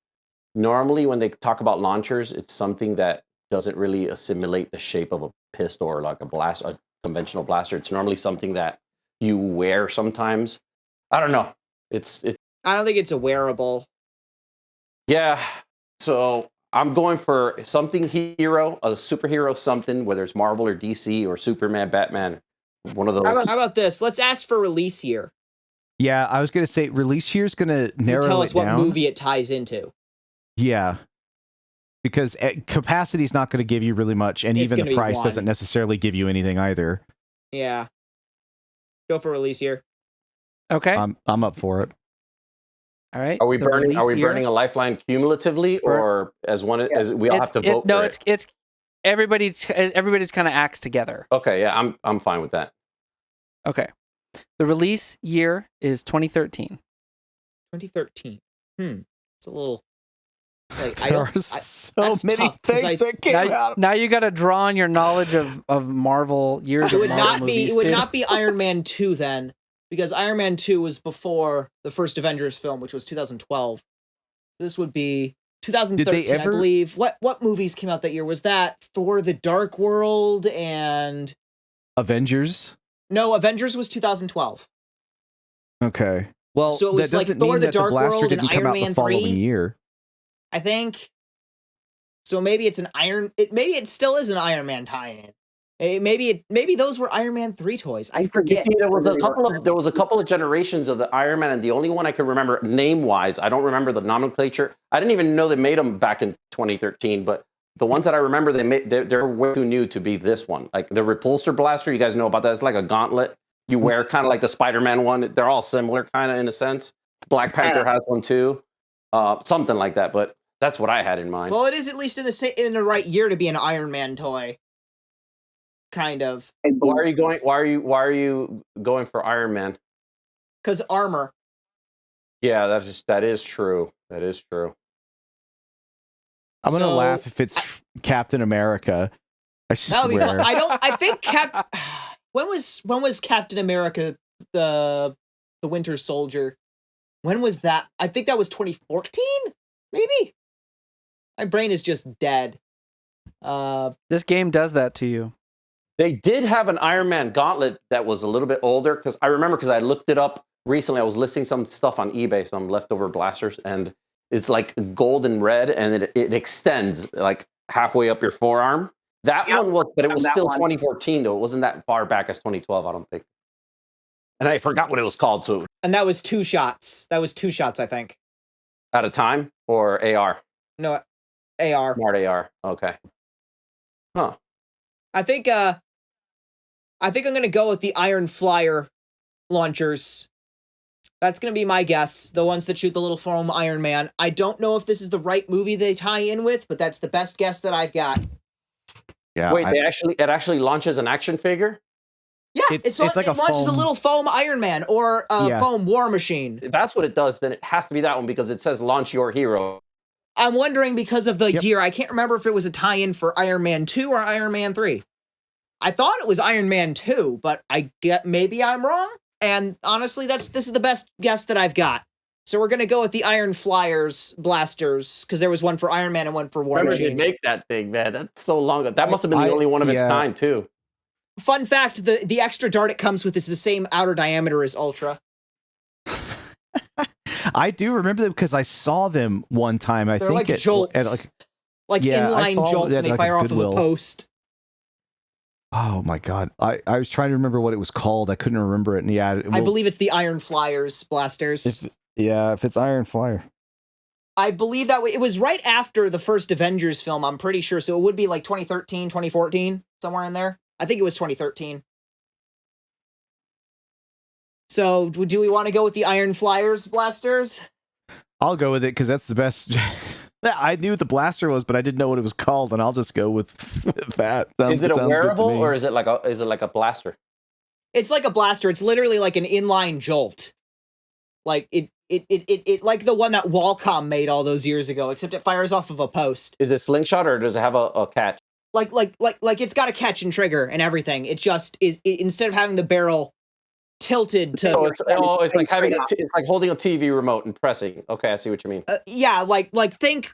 normally when they talk about launchers, it's something that doesn't really assimilate the shape of a pistol or like a conventional blaster. It's normally something that you wear sometimes. I don't know. I don't think it's a wearable. Yeah. So I'm going for something hero, a superhero something, whether it's Marvel or DC or Superman, Batman, one of those. How about this? Let's ask for release year. Yeah, I was going to say release year is going to narrow tell us it down. What movie it ties into. Yeah. Because capacity is not going to give you really much, and even the price doesn't necessarily give you anything either. Yeah. Go for release year. Okay. I'm up for it. All right. Are we burning a lifeline cumulatively, or as one as we all have to vote? No, it's everybody's kind of acts together. Okay, yeah, I'm fine with that. Okay. The release year is 2013. 2013. It's a little like there are so many things that came out. Now you got to draw on your knowledge of Marvel years. It would not be Iron Man 2 then. Because Iron Man 2 was before the first Avengers film, which was 2012. This would be 2013, I believe. What movies came out that year? Was that Thor: The Dark World and Avengers? No, Avengers was 2012. Okay. Well, so it was like Thor: The Dark World and Iron Man 3 year. I think. So maybe it's maybe it still is an Iron Man tie-in. Maybe those were Iron Man 3 toys. I forget. See, there was a couple of generations of the Iron Man, and the only one I can remember name-wise, I don't remember the nomenclature. I didn't even know they made them back in 2013, but the ones that I remember they're way too new to be this one. Like the repulsor blaster, you guys know about that. It's like a gauntlet you wear, kind of like the Spider-Man one. They're all similar, kind of in a sense. Black Panther has one too, something like that. But that's what I had in mind. Well, it is at least in the right year to be an Iron Man toy. Kind of. Why are you going for Iron Man? because armor. Yeah, that is true. That is true. I'm gonna So, laugh if it's Captain America. I That would be fun. swear. I think when was Captain America the Winter Soldier? When was that? I think that was 2014, maybe. My brain is just dead. This game does that to you. They did have an Iron Man gauntlet that was a little bit older because I looked it up recently. I was listing some stuff on eBay, some leftover blasters, and it's like gold and red, and it extends like halfway up your forearm. That one was, but it was still 2014 though. It wasn't that far back as 2012, I don't think. And I forgot what it was called. So And that was 2 shots. That was 2 shots, I think. at a time or AR? No, AR. Smart AR. Okay. Huh. I think I'm gonna go with the Iron Flyer launchers. That's gonna be my guess. The ones that shoot the little foam Iron Man. I don't know if this is the right movie they tie in with, but that's the best guess that I've got. Yeah. Wait, it actually launches an action figure? Yeah, It's it like a launches a foam- little foam Iron Man or a Yeah. foam War Machine. If that's what it does, then it has to be that one because it says launch your hero. I'm wondering because of the Yep. year. I can't remember if it was a tie-in for Iron Man 2 or Iron Man 3. I thought it was Iron Man 2, but maybe I'm wrong. And honestly, this is the best guess that I've got. So we're gonna go with the Iron Flyers blasters because there was one for Iron Man and one for War Remember Machine. they make that thing, man. That's so long ago. That must have been the only one of its yeah. kind too. Fun fact: the extra dart it comes with is the same outer diameter as Ultra. I do remember them because I saw them one time. They're like jolts, like Yeah, I inline saw jolts, them and they at, like, fire a off of a Goodwill. post. Oh my god! I was trying to remember what it was called. I couldn't remember it. And yeah, I believe it's the Iron Flyers blasters. if it's Iron Flyer. I believe that it was right after the first Avengers film, I'm pretty sure. So it would be like 2013, 2014, somewhere in there. I think it was 2013. So do we want to go with the Iron Flyers blasters? I'll go with it because that's the best. I knew what the blaster was, but I didn't know what it was called, and I'll just go with that. Is it a sounds good to wearable me. or is it like a blaster? It's like a blaster. It's literally like an inline jolt. Like it like the one that Qualcomm made all those years ago, except it fires off of a post. Is it slingshot or does it have a catch? Like it's got a catch and trigger and everything. It just is instead of having the barrel tilted to So it's like having it's like holding a TV remote and pressing. Okay, I see what you mean. yeah, like think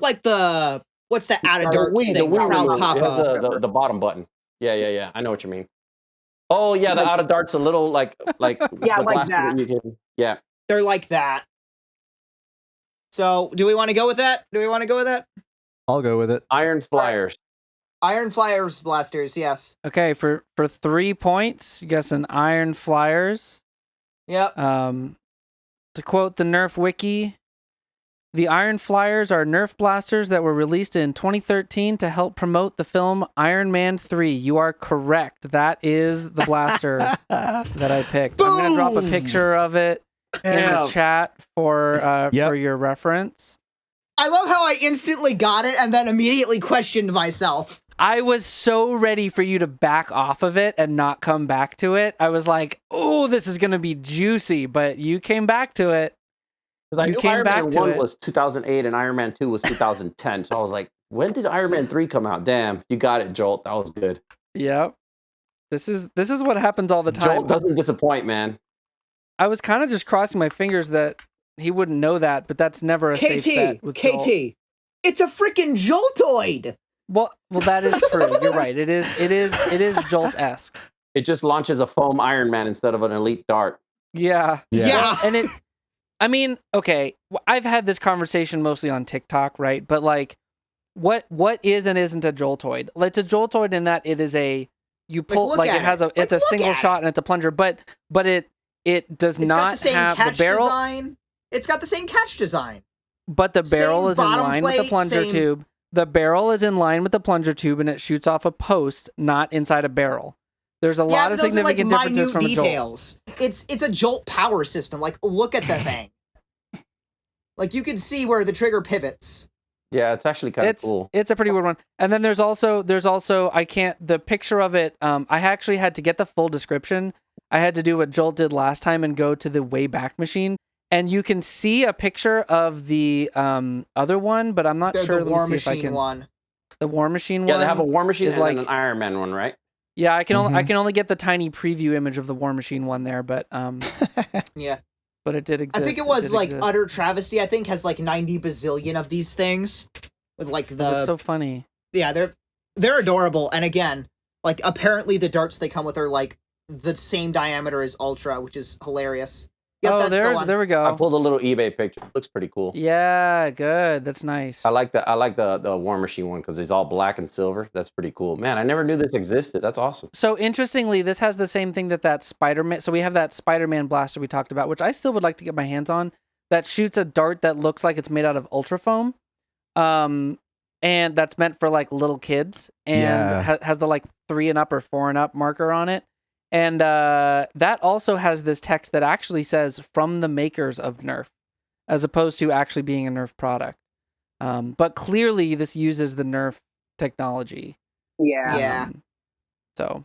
like the what's the out of darts The thing? Wii Proud remote. It Papa. has the bottom button. Yeah. I know what you mean. Oh yeah, the out of darts a little like Yeah, the like blaster that. you can. Yeah. They're like that. So, do we want to go with that? I'll go with it. Iron Flyers. Iron Flyers blasters, yes. Okay, for 3 points, you guess an Iron Flyers. Yep. To quote the Nerf wiki, the Iron Flyers are Nerf blasters that were released in 2013 to help promote the film Iron Man 3. You are correct. That is the blaster that I picked. I'm going to drop a picture of it in the chat for your reference. I love how I instantly got it and then immediately questioned myself. I was so ready for you to back off of it and not come back to it. I was like, oh, this is going to be juicy, but you came back to it. Because I You knew came Iron back Man to 1 it. was 2008 and Iron Man 2 was 2010. So I was like, when did Iron Man 3 come out? Damn, you got it, Jolt. That was good. Yep. This is what happens all the time. Jolt doesn't disappoint, man. I was kind of just crossing my fingers that he wouldn't know that, but that's never a safe bet with Jolt. KT, it's a freaking Joltoid. Well, that is true. You're right. It is Jolt-esque. It just launches a foam Iron Man instead of an elite dart. Yeah. Yeah. And I mean, okay, I've had this conversation mostly on TikTok, right? But like, what is and isn't a Joltoid? It's a Joltoid in that it is you pull look like at it has it. it's a Look single at shot and it's a plunger, but it does It's got not the same have catch the barrel. design. It's got the same catch design. But the barrel Same is in bottom line with the plate, plunger same- tube. The barrel is in line with the plunger tube and it shoots off a post, not inside a barrel. There's a lot of but those are, significant like, differences minute from a Jolt. details. It's a Jolt power system. Like, look at the thing. Like, you can see where the trigger pivots. Yeah, it's actually kind of cool. It's a pretty weird one. And then there's also the picture of it. I actually had to get the full description. I had to do what Jolt did last time and go to the Wayback Machine. And you can see a picture of the other one, but I'm not sure. The War Machine one. The War Machine one? Yeah, they have a War Machine is and like then an Iron Man one, right? Yeah, I can only get the tiny preview image of the War Machine one there, but yeah. But it did exist. I think it was like utter travesty. I think has like 90 bazillion of these things with like the. That's so funny. Yeah, they're adorable, and again, like apparently the darts they come with are like the same diameter as Ultra, which is hilarious. Yep, there we go. I pulled a little eBay picture. It looks pretty cool. Yeah, good. That's nice. I like the War Machine one because it's all black and silver. That's pretty cool. Man, I never knew this existed. That's awesome. So interestingly, this has the same thing that Spider-Man. So we have that Spider-Man blaster we talked about, which I still would like to get my hands on. That shoots a dart that looks like it's made out of ultra foam, and that's meant for like little kids, and has the like 3 and up or 4 and up marker on it. And that also has this text that actually says from the makers of Nerf, as opposed to actually being a Nerf product. But clearly this uses the Nerf technology. Yeah. So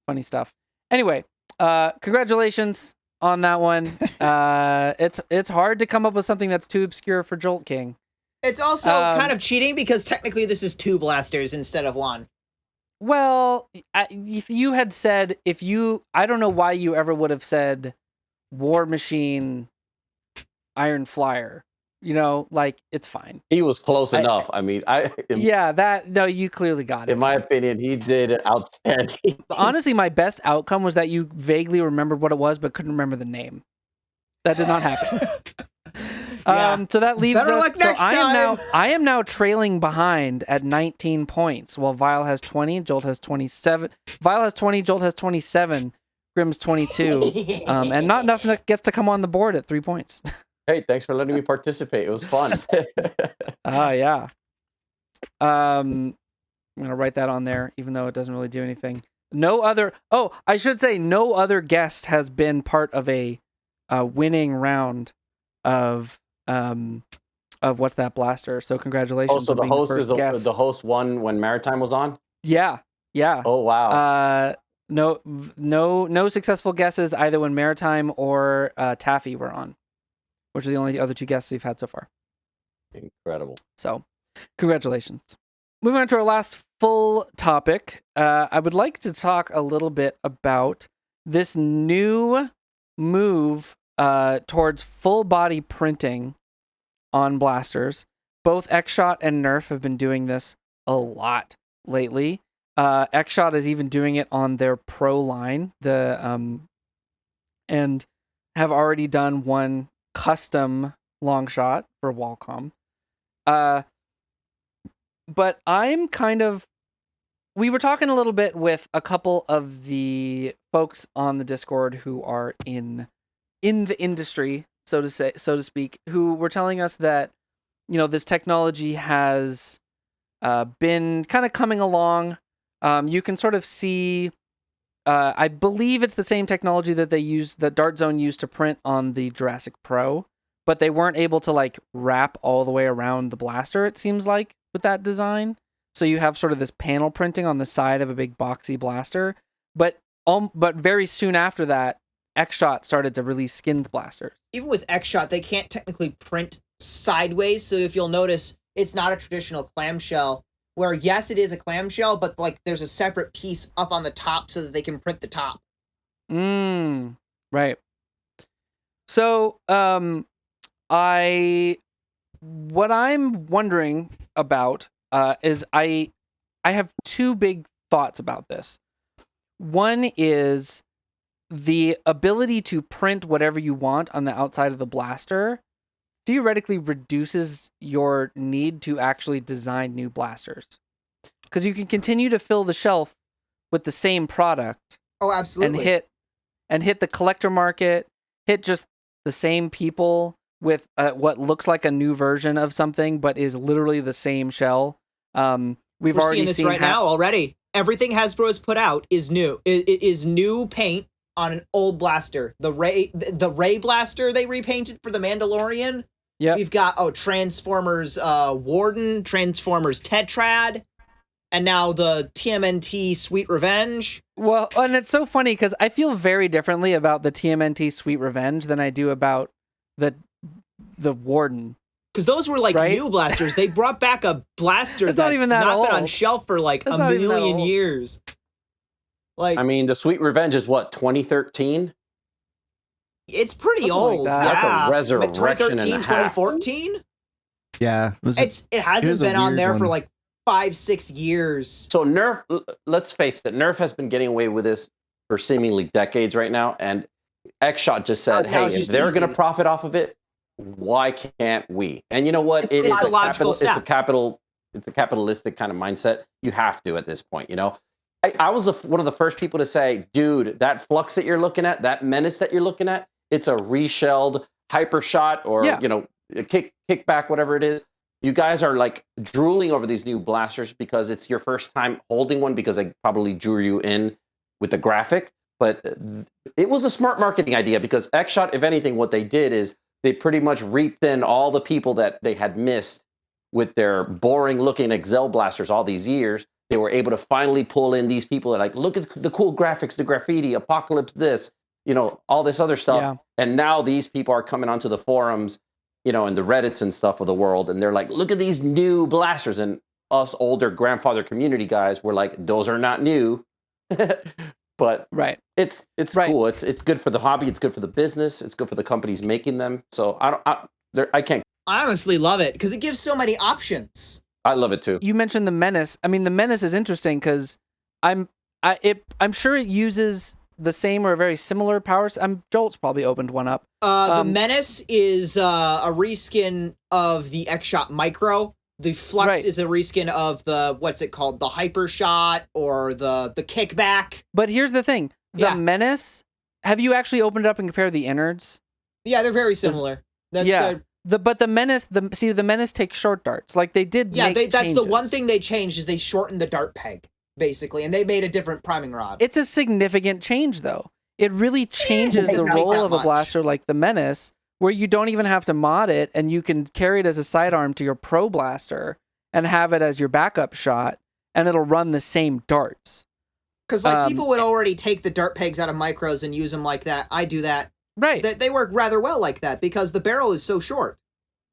funny stuff. Anyway, congratulations on that one. It's hard to come up with something that's too obscure for Joltking. It's also kind of cheating because technically this is 2 blasters instead of 1. Well, if you had said, I don't know why you ever would have said War Machine Iron Flyer. You know, like, it's fine. He was close enough. I mean, you clearly got it. In my opinion, he did outstanding. Honestly, my best outcome was that you vaguely remembered what it was, but couldn't remember the name. That did not happen. So that leaves Better us. luck next time. I am now trailing behind at 19 points, while Vile has 20, Jolt has 27. Vile has 20, Jolt has 27, Grimm's 22, and NotNuffNerf gets to come on the board at 3 points. Hey, thanks for letting me participate. It was fun. Yeah. I'm gonna write that on there, even though it doesn't really do anything. I should say no other guest has been part of a winning round of what's that blaster. So congratulations. Oh, so the host won when Maritime was on? Yeah. Oh wow. No successful guesses either when Maritime or Taffy were on, which are the only other 2 guests we've had so far. Incredible. So congratulations. Moving on to our last full topic, I would like to talk a little bit about this new move towards full body printing on blasters. Both X-Shot and Nerf have been doing this a lot lately. X-Shot is even doing it on their Pro line, and have already done one custom long shot for Wallcom. But we were talking a little bit with a couple of the folks on the Discord who are in the industry, so to speak, who were telling us that, this technology has been kind of coming along. You can sort of see, I believe it's the same technology that Dart Zone used to print on the Jurassic Pro, but they weren't able to like wrap all the way around the blaster, it seems like, with that design. So you have sort of this panel printing on the side of a big boxy blaster, but very soon after that, X-Shot started to release skinned blasters. Even with X-Shot, they can't technically print sideways, so if you'll notice, it's not a traditional clamshell, where yes, it is a clamshell, but like there's a separate piece up on the top so that they can print the top. Right. So, what I'm wondering about is I have 2 big thoughts about this. One is the ability to print whatever you want on the outside of the blaster theoretically reduces your need to actually design new blasters, because you can continue to fill the shelf with the same product. Oh, absolutely. And hit the collector market, hit just the same people with what looks like a new version of something, but is literally the same shell. We're already seeing this right now already. Everything Hasbro has put out is new. It is new paint on an old blaster. The Ray blaster they repainted for the Mandalorian. Yeah. We've got Transformers Warden, Transformers Tetrad, and now the TMNT Sweet Revenge. Well, and it's so funny because I feel very differently about the TMNT Sweet Revenge than I do about the Warden. Because those were like Right? new blasters. They brought back a blaster It's that's not even that not been on old. shelf for like It's a not even that million old. years. Like, I mean, the Sweet Revenge is what, 2013? it's pretty Something like old. that. Yeah. That's a resurrection and a 2013, half. 2014? Yeah, It hasn't been on there for like 5-6 years. So Nerf, let's face it, Nerf has been getting away with this for seemingly decades right now, and Xshot just said, Now "Hey, it's if just they're easy. going to profit off of it, why can't we?" And you know what? It It's is the logical it's a step. capitalistic kind of mindset. You have to at this point. You know, I was one of the first people to say, "Dude, that flux that you're looking at, that menace that you're looking at, it's a reshelled hyper shot, or Yeah. you know, a kickback, whatever it is." You guys are like drooling over these new blasters because it's your first time holding one, because they probably drew you in with the graphic. But it was a smart marketing idea, because Xshot, if anything, what they did is they pretty much reaped in all the people that they had missed with their boring looking Excel blasters all these years. They were able to finally pull in these people that are like, look at the cool graphics, the graffiti, Apocalypse this, you know, all this other stuff. Yeah. And now these people are coming onto the forums, you know, and the Reddits and stuff of the world, and they're like, look at these new blasters. And us older grandfather community guys were like, those are not new. But Right. it's Right. cool. It's good for the hobby. It's good for the business. It's good for the companies making them. So I can't. I honestly love it because it gives so many options. I love it too. You mentioned the Menace. I mean, the Menace is interesting because I'm sure it uses the same or very similar powers. Jolt's probably opened one up. The Menace is a reskin of the Xshot Micro. The Flux Right. is a reskin of the, what's it called? The Hyper Shot or the Kickback. But here's the thing: the Yeah. Menace. Have you actually opened it up and compared the innards? Yeah, they're very similar. Yeah. But the Menace, the Menace takes short darts. Like they did. Yeah, make that's the one changes. thing they changed is they shortened the dart peg, basically, and they made a different priming rod. It's a significant change, though. It really changes it the doesn't take role that of a much. blaster like the Menace, where you don't even have to mod it, and you can carry it as a sidearm to your Pro Blaster and have it as your backup shot, and it'll run the same darts. Because people would already take the dart pegs out of micros and use them like that. I do that. Right. They work rather well like that because the barrel is so short.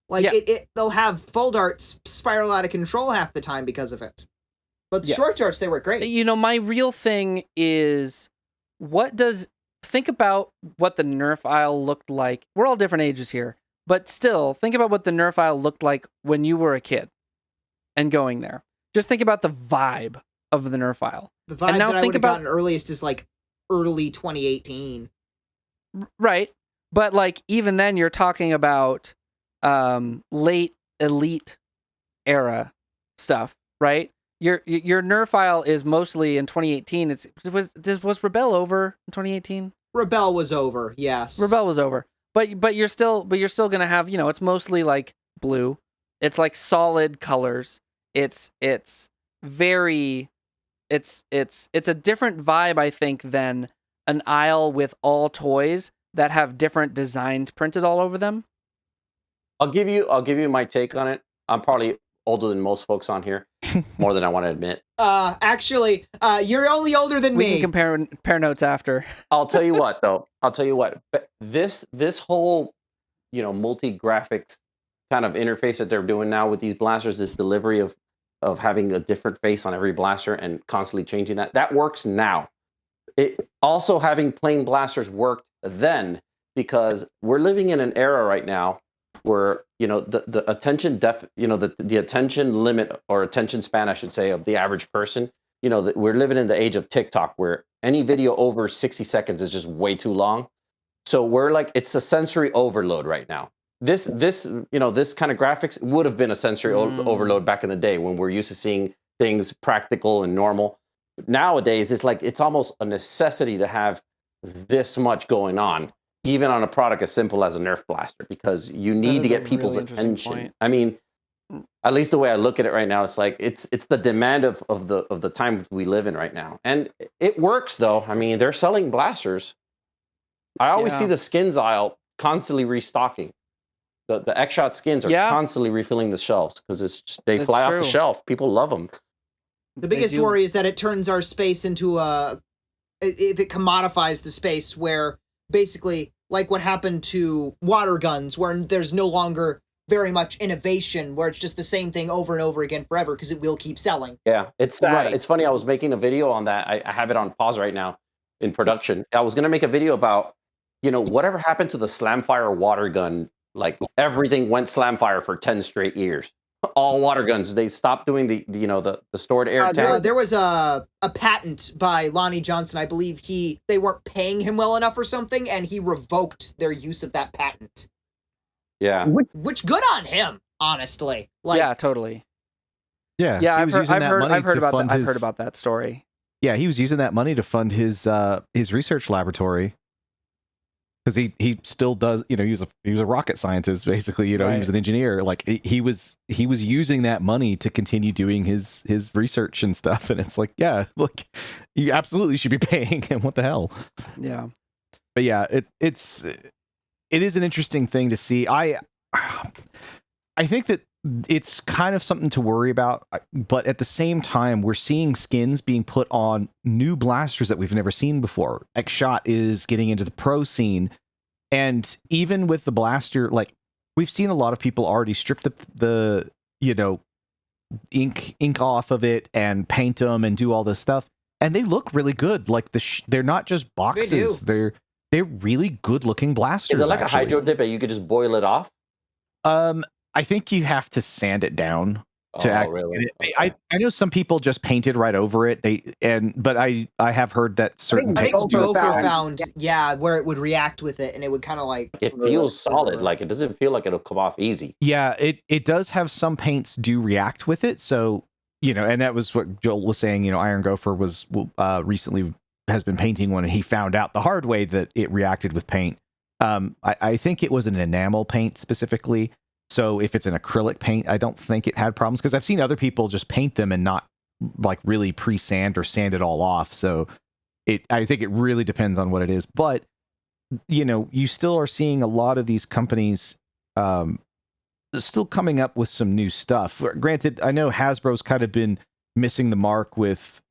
Like Yeah. they'll have full darts spiral out of control half the time because of it. But Yes. short darts, they work great. You know, my real thing is, think about what the Nerf aisle looked like. We're all different ages here, but still, think about what the Nerf aisle looked like when you were a kid and going there. Just think about the vibe of the Nerf aisle. The vibe And now that I think would have about- gotten earliest is like early 2018. Right. But like even then you're talking about late elite era stuff, right? Your Nerf aisle is mostly in 2018. Was Rebel over in 2018? Rebel was over, yes. Rebel was over. But you're still going to have, you know, it's mostly like blue. It's like solid colors. It's a different vibe, I think, than an aisle with all toys that have different designs printed all over them. I'll give you my take on it. I'm probably older than most folks on here, more than I want to admit. Actually, you're only older than We me. can compare notes after. I'll tell you what, though. But this whole, you know, multi-graphics kind of interface that they're doing now with these blasters, this delivery of having a different face on every blaster and constantly changing that works now. It also, having plain blasters worked then, because we're living in an era right now where, you know, the attention the attention limit, or attention span, I should say, of the average person, you know, we're living in the age of TikTok, where any video over 60 seconds is just way too long. So we're like, it's a sensory overload right now. This you know, this kind of graphics would have been a sensory overload back in the day, when we're used to seeing things practical and normal. Nowadays, it's like, it's almost a necessity to have this much going on, even on a product as simple as a Nerf blaster, because you need is to a get people's really interesting attention. point. I mean, at least the way I look at it right now, it's like it's the demand of the time we live in right now, and it works though. I mean, they're selling blasters. I always Yeah. see the skins aisle constantly restocking. The Xshot skins are Yeah. constantly refilling the shelves, because they That's fly off true. the shelf. People love them. The biggest do. worry is that it turns our space into a if it commodifies the space where basically like what happened to water guns, where there's no longer very much innovation, where it's just the same thing over and over again forever because it will keep selling. Yeah, it's sad. Right. It's funny. I was making a video on that. I have it on pause right now in production. I was going to make a video about, whatever happened to the Slamfire water gun. Like everything went Slamfire for 10 straight years. All water guns. They stopped doing the stored air tank. There was a patent by Lonnie Johnson. I believe they weren't paying him well enough or something, and he revoked their use of that patent. Yeah. Which good on him, honestly. Like, yeah, totally. Yeah, Yeah, he I've was heard, using I've that heard, money I've heard to about fund that. I've his- heard about that story. Yeah, he was using that money to fund his research laboratory because he still does. He was a rocket scientist basically. He Right. was an engineer. Like he was using that money to continue doing his research and stuff. And it's like, yeah, look, you absolutely should be paying him. What the hell? Yeah. But yeah, it is an interesting thing to see. I think that it's kind of something to worry about, but at the same time, we're seeing skins being put on new blasters that we've never seen before. Xshot is getting into the pro scene, and even with the blaster, like we've seen a lot of people already strip the ink off of it and paint them and do all this stuff, and they look really good. Like they're not just boxes; they're really good looking blasters. Is it like actually. a hydro dip that you could just boil it off? I think you have to sand it down to really? I know some people just painted right over it. But I have heard that certain I think paints do Gopher it. found, where it would react with it, and it would kind of like... It feels solid. Like it doesn't feel like it'll come off easy. Yeah, it does have some paints do react with it. So, and that was what Joel was saying. Iron Gopher was recently has been painting one, and he found out the hard way that it reacted with paint. I think it was an enamel paint specifically. So if it's an acrylic paint, I don't think it had problems, because I've seen other people just paint them and not like really pre-sand or sand it all off. So I think it really depends on what it is. But, you still are seeing a lot of these companies still coming up with some new stuff. Granted, I know Hasbro's kind of been missing the mark with,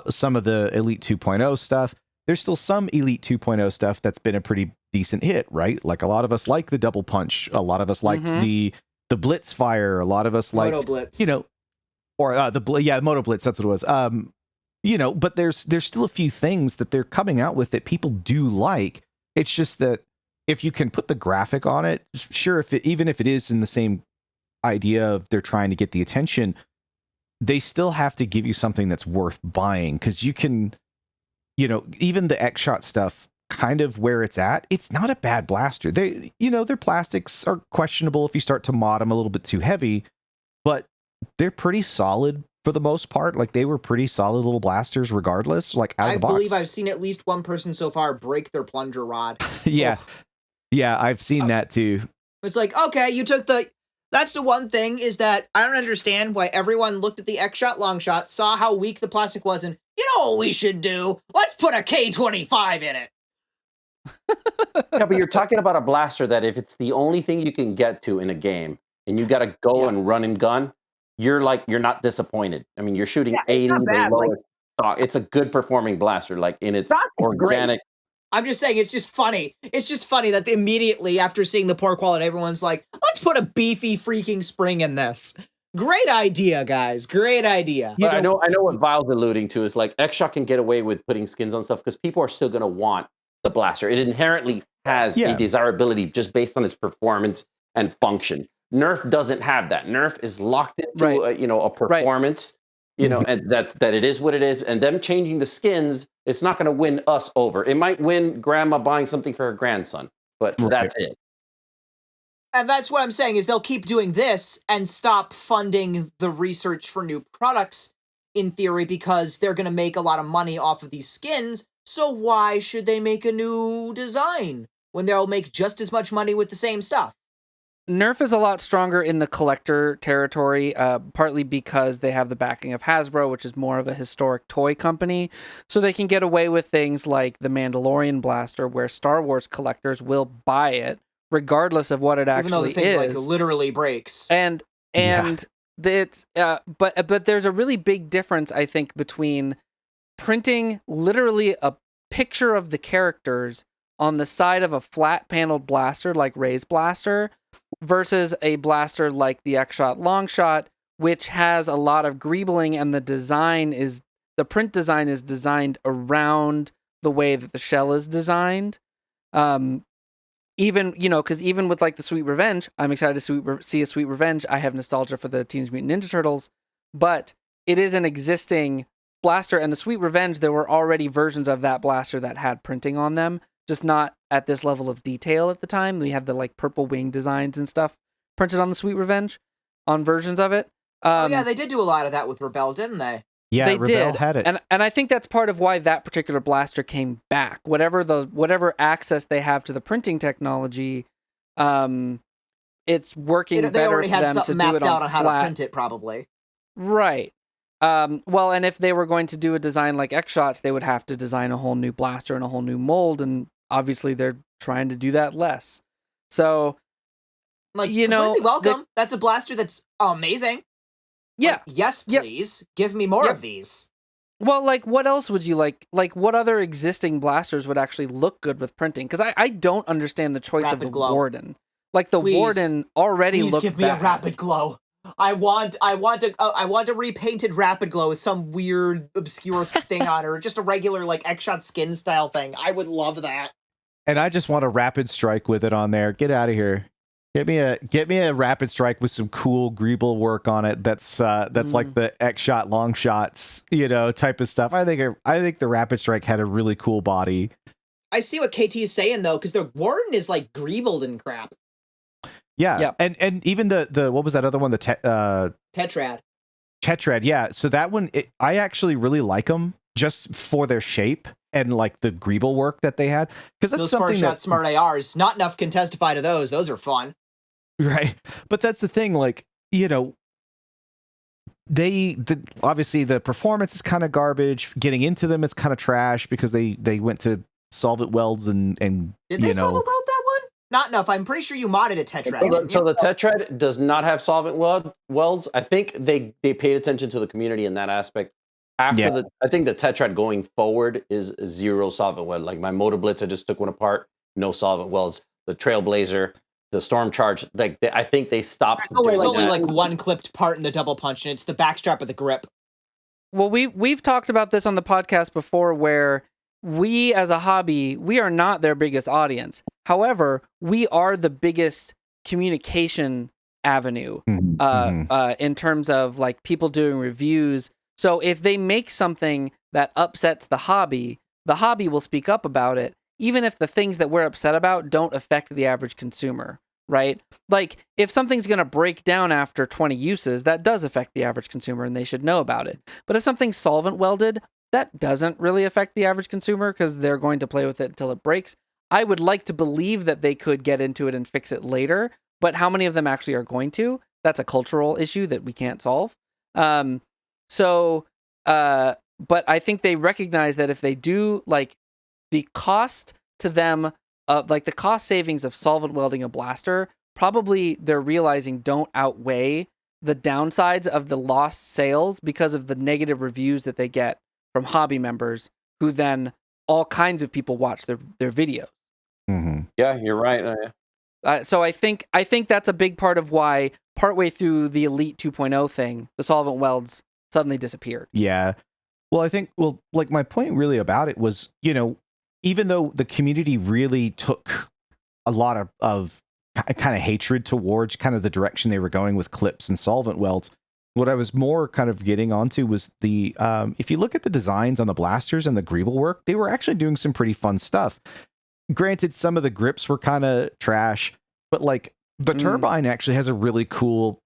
some of the Elite 2.0 stuff. There's still some Elite 2.0 stuff that's been a pretty decent hit, right? Like a lot of us like the Double Punch. A lot of us liked the Blitz Fire. A lot of us liked, Moto Blitz. or Moto Blitz. That's what it was. But there's still a few things that they're coming out with that people do like. It's just that if you can put the graphic on it, sure, even if it is in the same idea of they're trying to get the attention, they still have to give you something that's worth buying, because you can, even the Xshot stuff, kind of where it's at, it's not a bad blaster. Their plastics are questionable if you start to mod them a little bit too heavy, but they're pretty solid for the most part. Like they were pretty solid little blasters regardless, like out of the box. I believe I've seen at least one person so far break their plunger rod. Yeah. Yeah, I've seen that too. It's like, okay, you took that's the one thing, is that I don't understand why everyone looked at the Xshot long shot, saw how weak the plastic was, and you know what we should do? Let's put a K25 in it. Yeah, but you're talking about a blaster that if it's the only thing you can get to in a game and you got to go and run and gun, you're not disappointed. I mean, you're shooting 80, the lowest. It's a good performing blaster, like in its organic. I'm just saying, it's just funny. It's just funny that immediately after seeing the poor quality, everyone's like, let's put a beefy freaking spring in this. Great idea, guys. Great idea. But I know what Vile's alluding to is like Xshot can get away with putting skins on stuff because people are still going to want the blaster. It inherently has a desirability just based on its performance and function. Nerf doesn't have that. Nerf is locked into a performance, and that it is what it is. And them changing the skins, it's not going to win us over. It might win grandma buying something for her grandson, but that's it. And that's what I'm saying, is they'll keep doing this and stop funding the research for new products, in theory, because they're going to make a lot of money off of these skins. So why should they make a new design when they'll make just as much money with the same stuff? Nerf is a lot stronger in the collector territory, partly because they have the backing of Hasbro, which is more of a historic toy company. So they can get away with things like the Mandalorian blaster, where Star Wars collectors will buy it, regardless of what it actually Even though the thing is. like literally breaks. And it's but there's a really big difference, I think, between printing literally a picture of the characters on the side of a flat paneled blaster like Ray's blaster versus a blaster like the X-Shot Longshot, which has a lot of greebling, and the print design is designed around the way that the shell is designed. Even, because even with like the Sweet Revenge, I'm excited to see a Sweet Revenge. I have nostalgia for the Teenage Mutant Ninja Turtles, but it is an existing blaster, and the Sweet Revenge, there were already versions of that blaster that had printing on them, just not at this level of detail at the time. We had the like purple wing designs and stuff printed on the Sweet Revenge on versions of it. Yeah, they did do a lot of that with Rebel, didn't they? Yeah, they Rebel did, had it. and I think that's part of why that particular blaster came back. Whatever access they have to the printing technology, it's working They better already for had them to something do mapped it on out on how flat. to print it, probably. Right. Well, and if they were going to do a design like X-Shots, they would have to design a whole new blaster and a whole new mold, and obviously they're trying to do that less. So, Completely welcome. That's a blaster that's amazing. Yeah. Like, yes, please. Give me more of these. Well, like, what else would you like? Like, what other existing blasters would actually look good with printing? Because I don't understand the choice of the Warden. Like, the Warden already looked bad. Please give me a Rapid Glow. I want a repainted Rapid Glow with some weird, obscure thing on it, or just a regular, like, X-Shot skin style thing. I would love that. And I just want a Rapid Strike with it on there. Get out of here. Get me a Rapid Strike with some cool greeble work on it. That's like the X-Shot long shots, type of stuff. I think the Rapid Strike had a really cool body. I see what KT is saying though, because the Warden is like greebled and crap. Yeah. And even the what was that other one? The Tetrad. Tetrad, yeah. So that one, I actually really like them just for their shape and like the greeble work that they had. Because that's those something Shot Smart ARs. NotNuff can testify to those. Those are fun. Right. But that's the thing, like, obviously the performance is kind of garbage. Getting into them, it's kind of trash because they went to solvent welds and did they solvent weld that one? NotNuff. I'm pretty sure you modded a Tetrad. So the Tetrad does not have solvent welds. I think they paid attention to the community in that aspect. I think the Tetrad going forward is zero solvent weld. Like my Motor Blitz, I just took one apart, no solvent welds. The Trailblazer, the Storm Charge, I think they stopped. There's only like one clipped part in the double punch, and it's the backstrap of the grip. Well, we've talked about this on the podcast before, where we as a hobby, we are not their biggest audience. However, we are the biggest communication avenue in terms of like people doing reviews. So if they make something that upsets the hobby will speak up about it, even if the things that we're upset about don't affect the average consumer, right? Like, if something's going to break down after 20 uses, that does affect the average consumer, and they should know about it. But if something's solvent welded, that doesn't really affect the average consumer because they're going to play with it until it breaks. I would like to believe that they could get into it and fix it later, but how many of them actually are going to? That's a cultural issue that we can't solve. But I think they recognize that if they do, like, the cost to them, like the cost savings of solvent welding a blaster, probably they're realizing don't outweigh the downsides of the lost sales because of the negative reviews that they get from hobby members, who then all kinds of people watch their videos. Mm-hmm. Yeah, you're right. So I think that's a big part of why partway through the Elite 2.0 thing, the solvent welds suddenly disappeared. Yeah. Well, I think, like my point really about it was, even though the community really took a lot of kind of hatred towards kind of the direction they were going with clips and solvent welds, what I was more kind of getting onto was the, if you look at the designs on the blasters and the greeble work, they were actually doing some pretty fun stuff. Granted, some of the grips were kind of trash, but like the turbine actually has a really cool,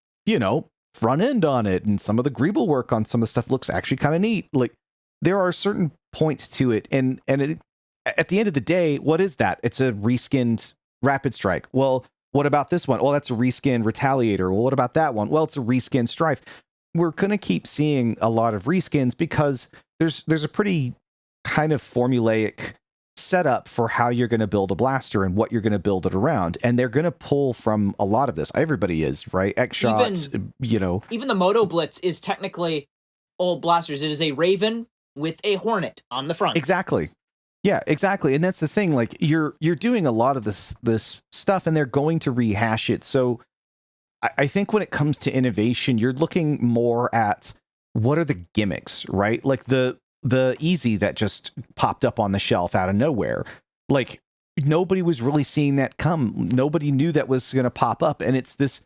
front end on it, and some of the greeble work on some of the stuff looks actually kind of neat. Like, there are certain points to it, and it, at the end of the day, what is that? It's a reskinned Rapid Strike. Well, what about this one? Well, that's a reskinned Retaliator. Well, what about that one? Well, it's a reskinned Strife. We're gonna keep seeing a lot of reskins because there's a pretty kind of formulaic setup for how you're going to build a blaster and what you're going to build it around, and they're going to pull from a lot of this. Everybody is, right? X-Shot, even the Moto Blitz is technically old blasters. It is a Raven with a Hornet on the front. Exactly. Yeah, exactly. And that's the thing. Like you're doing a lot of this stuff, and they're going to rehash it. So I think when it comes to innovation, you're looking more at what are the gimmicks, right? Like the easy that just popped up on the shelf out of nowhere. Like nobody was really seeing that come. Nobody knew that was going to pop up, and it's this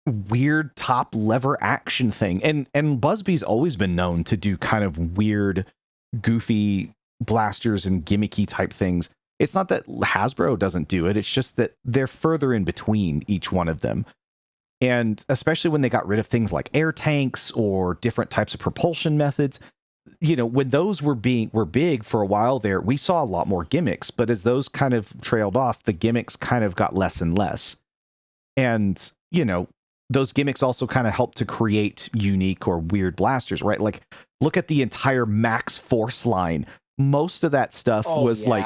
weird top lever action thing. And Busby's always been known to do kind of weird, goofy blasters and gimmicky type things. It's not that Hasbro doesn't do it, it's just that they're further in between each one of them. And especially when they got rid of things like air tanks or different types of propulsion methods, you know, when those were big for a while there, we saw a lot more gimmicks, but as those kind of trailed off, the gimmicks kind of got less and less. And, you know, those gimmicks also kind of help to create unique or weird blasters, right? Like look at the entire Max Force line. Most of that stuff was like,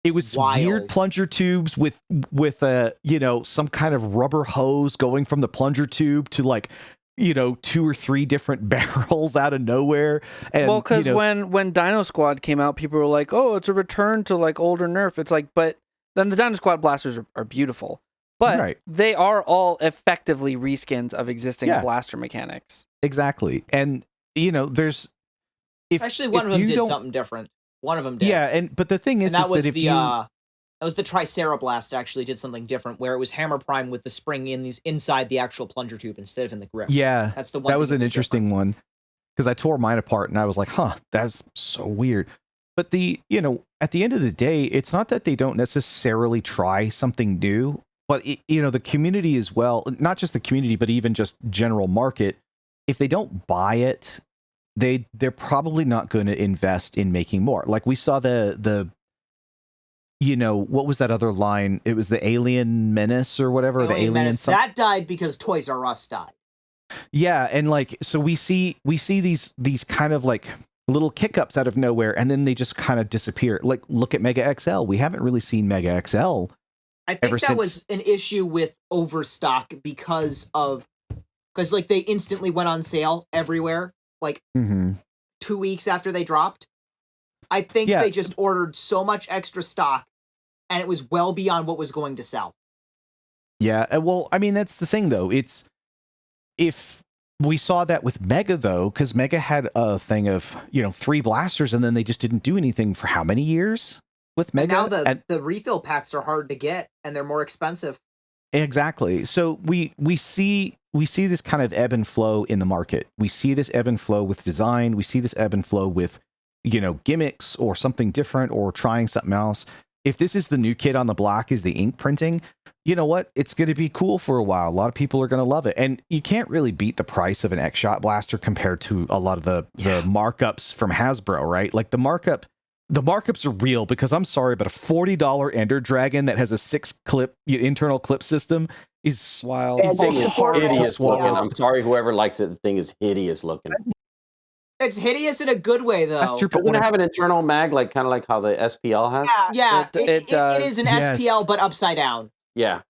it was weird plunger tubes with a, you know, some kind of rubber hose going from the plunger tube to like, you know, 2 or 3 different barrels out of nowhere. And, well, because you know, when Dino Squad came out, people were like, oh, it's a return to like older Nerf. It's like, but then the Dino Squad blasters are beautiful. But they are all effectively reskins of existing blaster mechanics. Exactly. And, you know, there's... Actually, one of them did something different. One of them did. Yeah, but the thing is, that was if that was the Tricera Blast actually did something different, where it was Hammer Prime with the spring inside the actual plunger tube instead of in the grip. Yeah, that's the one. That was an interesting one, because I tore mine apart and I was like, huh, that's so weird. But you know, at the end of the day, it's not that they don't necessarily try something new, but you know, the community as well, not just the community, but even just general market, if they don't buy it, they're probably not going to invest in making more. Like we saw the you know, what was that other line? It was the Alien Menace or whatever. Alien Menace. That died because Toys R Us died. Yeah, and like, so we see these kind of like little kick-ups out of nowhere, and then they just kind of disappear. Like, look at Mega XL. We haven't really seen Mega XL. I think that was an issue with overstock because like they instantly went on sale everywhere, like 2 weeks after they dropped. I think they just ordered so much extra stock, and it was well beyond what was going to sell. Yeah, well, I mean, that's the thing, though. It's if we saw that with Mega, though, because Mega had a thing of, you know, 3 blasters, and then they just didn't do anything for how many years with Mega? And now the refill packs are hard to get, and they're more expensive. Exactly. So we see this kind of ebb and flow in the market. We see this ebb and flow with design. We see this ebb and flow with, you know, gimmicks or something different or trying something else. If this is the new kid on the block, is the ink printing, you know what? It's going to be cool for a while. A lot of people are going to love it. And you can't really beat the price of an X-Shot blaster compared to a lot of the markups from Hasbro, right? Like the markups are real, because I'm sorry, but a $40 Ender Dragon that has a 6-clip internal clip system is wild. Hideous looking. I'm sorry, whoever likes it, the thing is hideous looking. It's hideous in a good way, though. That's true. But when I have an internal mag, like kind of like how the SPL has. Yeah, it is an SPL, but upside down. Yeah,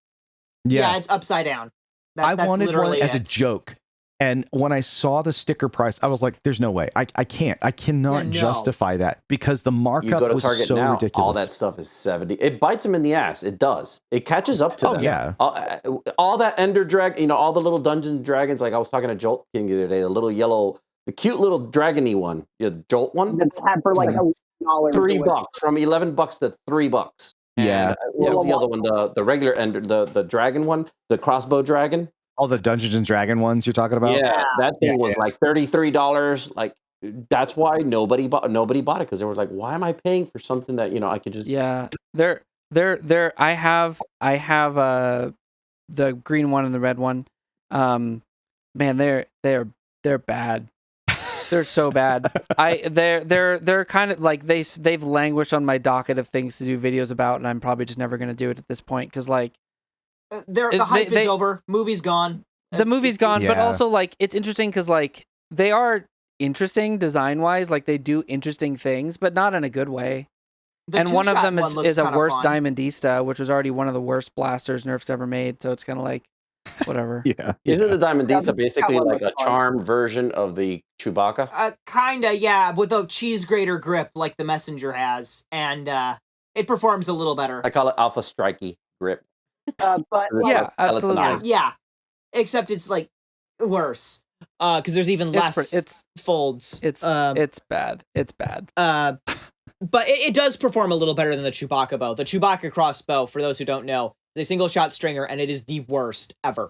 it's upside down. I wanted one as a joke, and when I saw the sticker price, I was like, "There's no way. I cannot justify that, because the markup you go to was Target so now, ridiculous." All that stuff is $70. It bites them in the ass. It does. It catches up to them. Yeah. All that Ender Drag, you know, all the little Dungeons and Dragons. Like I was talking to Jolt King the other day, the little yellow. The cute little dragony one, the Jolt one. That had for like $1. $3 from $11 to $3. And what was the other one? The regular Ender, the dragon one, the crossbow dragon. All the Dungeons and Dragon ones you're talking about. Yeah, that thing was like $33. Like that's why nobody bought it, because they were like, why am I paying for something that, you know, I could just I have the green one and the red one. Man, they're bad. They're so bad. They're kind of like they've languished on my docket of things to do videos about, and I'm probably just never going to do it at this point, because like the hype is over. Movie's gone. The movie's gone, but also like it's interesting because like they are interesting design wise, like they do interesting things, but not in a good way. And one of them is a worse Diamondista, which was already one of the worst blasters Nerf's ever made. So it's kind of like whatever. Yeah. Isn't the Diamond Yeah, Disa but basically that one like a looks fun. charm version of the Chewbacca? Kinda, yeah, with a cheese grater grip like the Messenger has, and it performs a little better. I call it Alpha Strikey grip. But It's Yeah, like absolutely. skeletonized. Yeah, except it's like worse, because there's even less It's folds. it's bad. It's bad. But it does perform a little better than the Chewbacca bow. The Chewbacca crossbow, for those who don't know, is a single shot stringer, and it is the worst ever.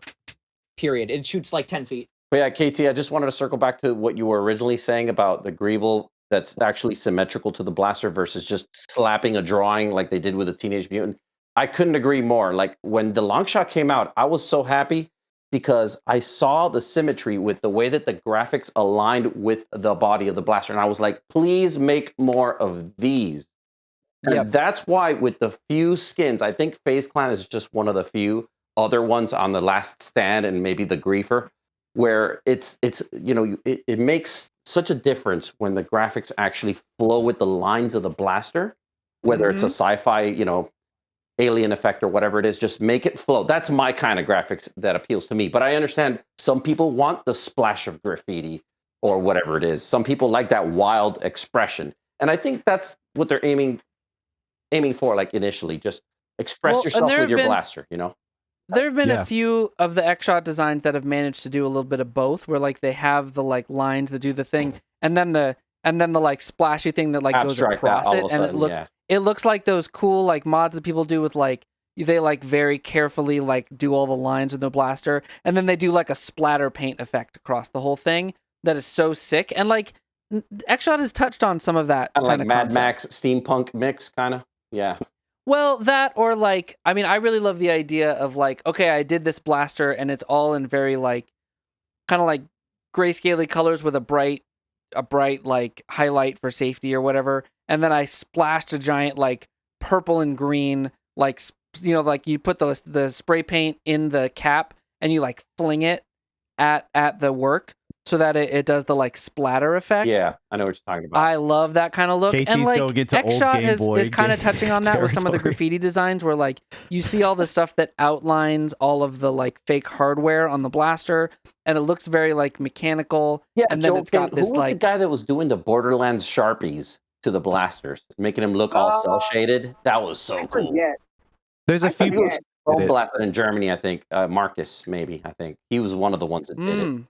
Period. It shoots like 10 feet. But yeah, KT, I just wanted to circle back to what you were originally saying about the Greeble that's actually symmetrical to the blaster versus just slapping a drawing like they did with the Teenage Mutant. I couldn't agree more. Like when the long shot came out, I was so happy because I saw the symmetry with the way that the graphics aligned with the body of the blaster. And I was like, please make more of these. And Yep. that's why with the few skins, I think FaZe Clan is just one of the few other ones on the Last Stand and maybe the Griefer, where it's it makes such a difference when the graphics actually flow with the lines of the blaster, whether it's a sci-fi, alien effect or whatever it is, just make it flow. That's my kind of graphics that appeals to me. But I understand some people want the splash of graffiti or whatever it is. Some people like that wild expression. And I think that's what they're aiming for, like initially. Just express Well, and yourself there with have your been- blaster, There have been Yeah. a few of the X-Shot designs that have managed to do a little bit of both, where like they have the like lines that do the thing, and then the like splashy thing that like Abstract goes that across all it, of a and sudden, yeah. it looks like those cool like mods that people do with like they like very carefully like do all the lines in the blaster, and then they do like a splatter paint effect across the whole thing that is so sick. And like X-Shot has touched on some of that Kind of kind like of Mad concept. Max steampunk mix, kind of. Yeah. Well, that or like, I mean, I really love the idea of like, okay, I did this blaster and it's all in very like, kind of like grayscale colors with a bright like highlight for safety or whatever, and then I splashed a giant like purple and green like like you put the spray paint in the cap and you like fling it at the work so that it does the like splatter effect. Yeah, I know what you're talking about. I love that kind of look. KT's and like going into old X-Shot Game Boy is kind of game touching on that with some of the territory. graffiti designs where like you see all the stuff that outlines all of the like fake hardware on the blaster and it looks very like mechanical. Yeah, and then it's got Joltking, this who was like the guy that was doing the Borderlands Sharpies to the blasters, making them look all cell shaded? That was so I cool. forget. There's a I few. He was forget. foam blasted in Germany, I think. Marcus, maybe. I think he was one of the ones that did it.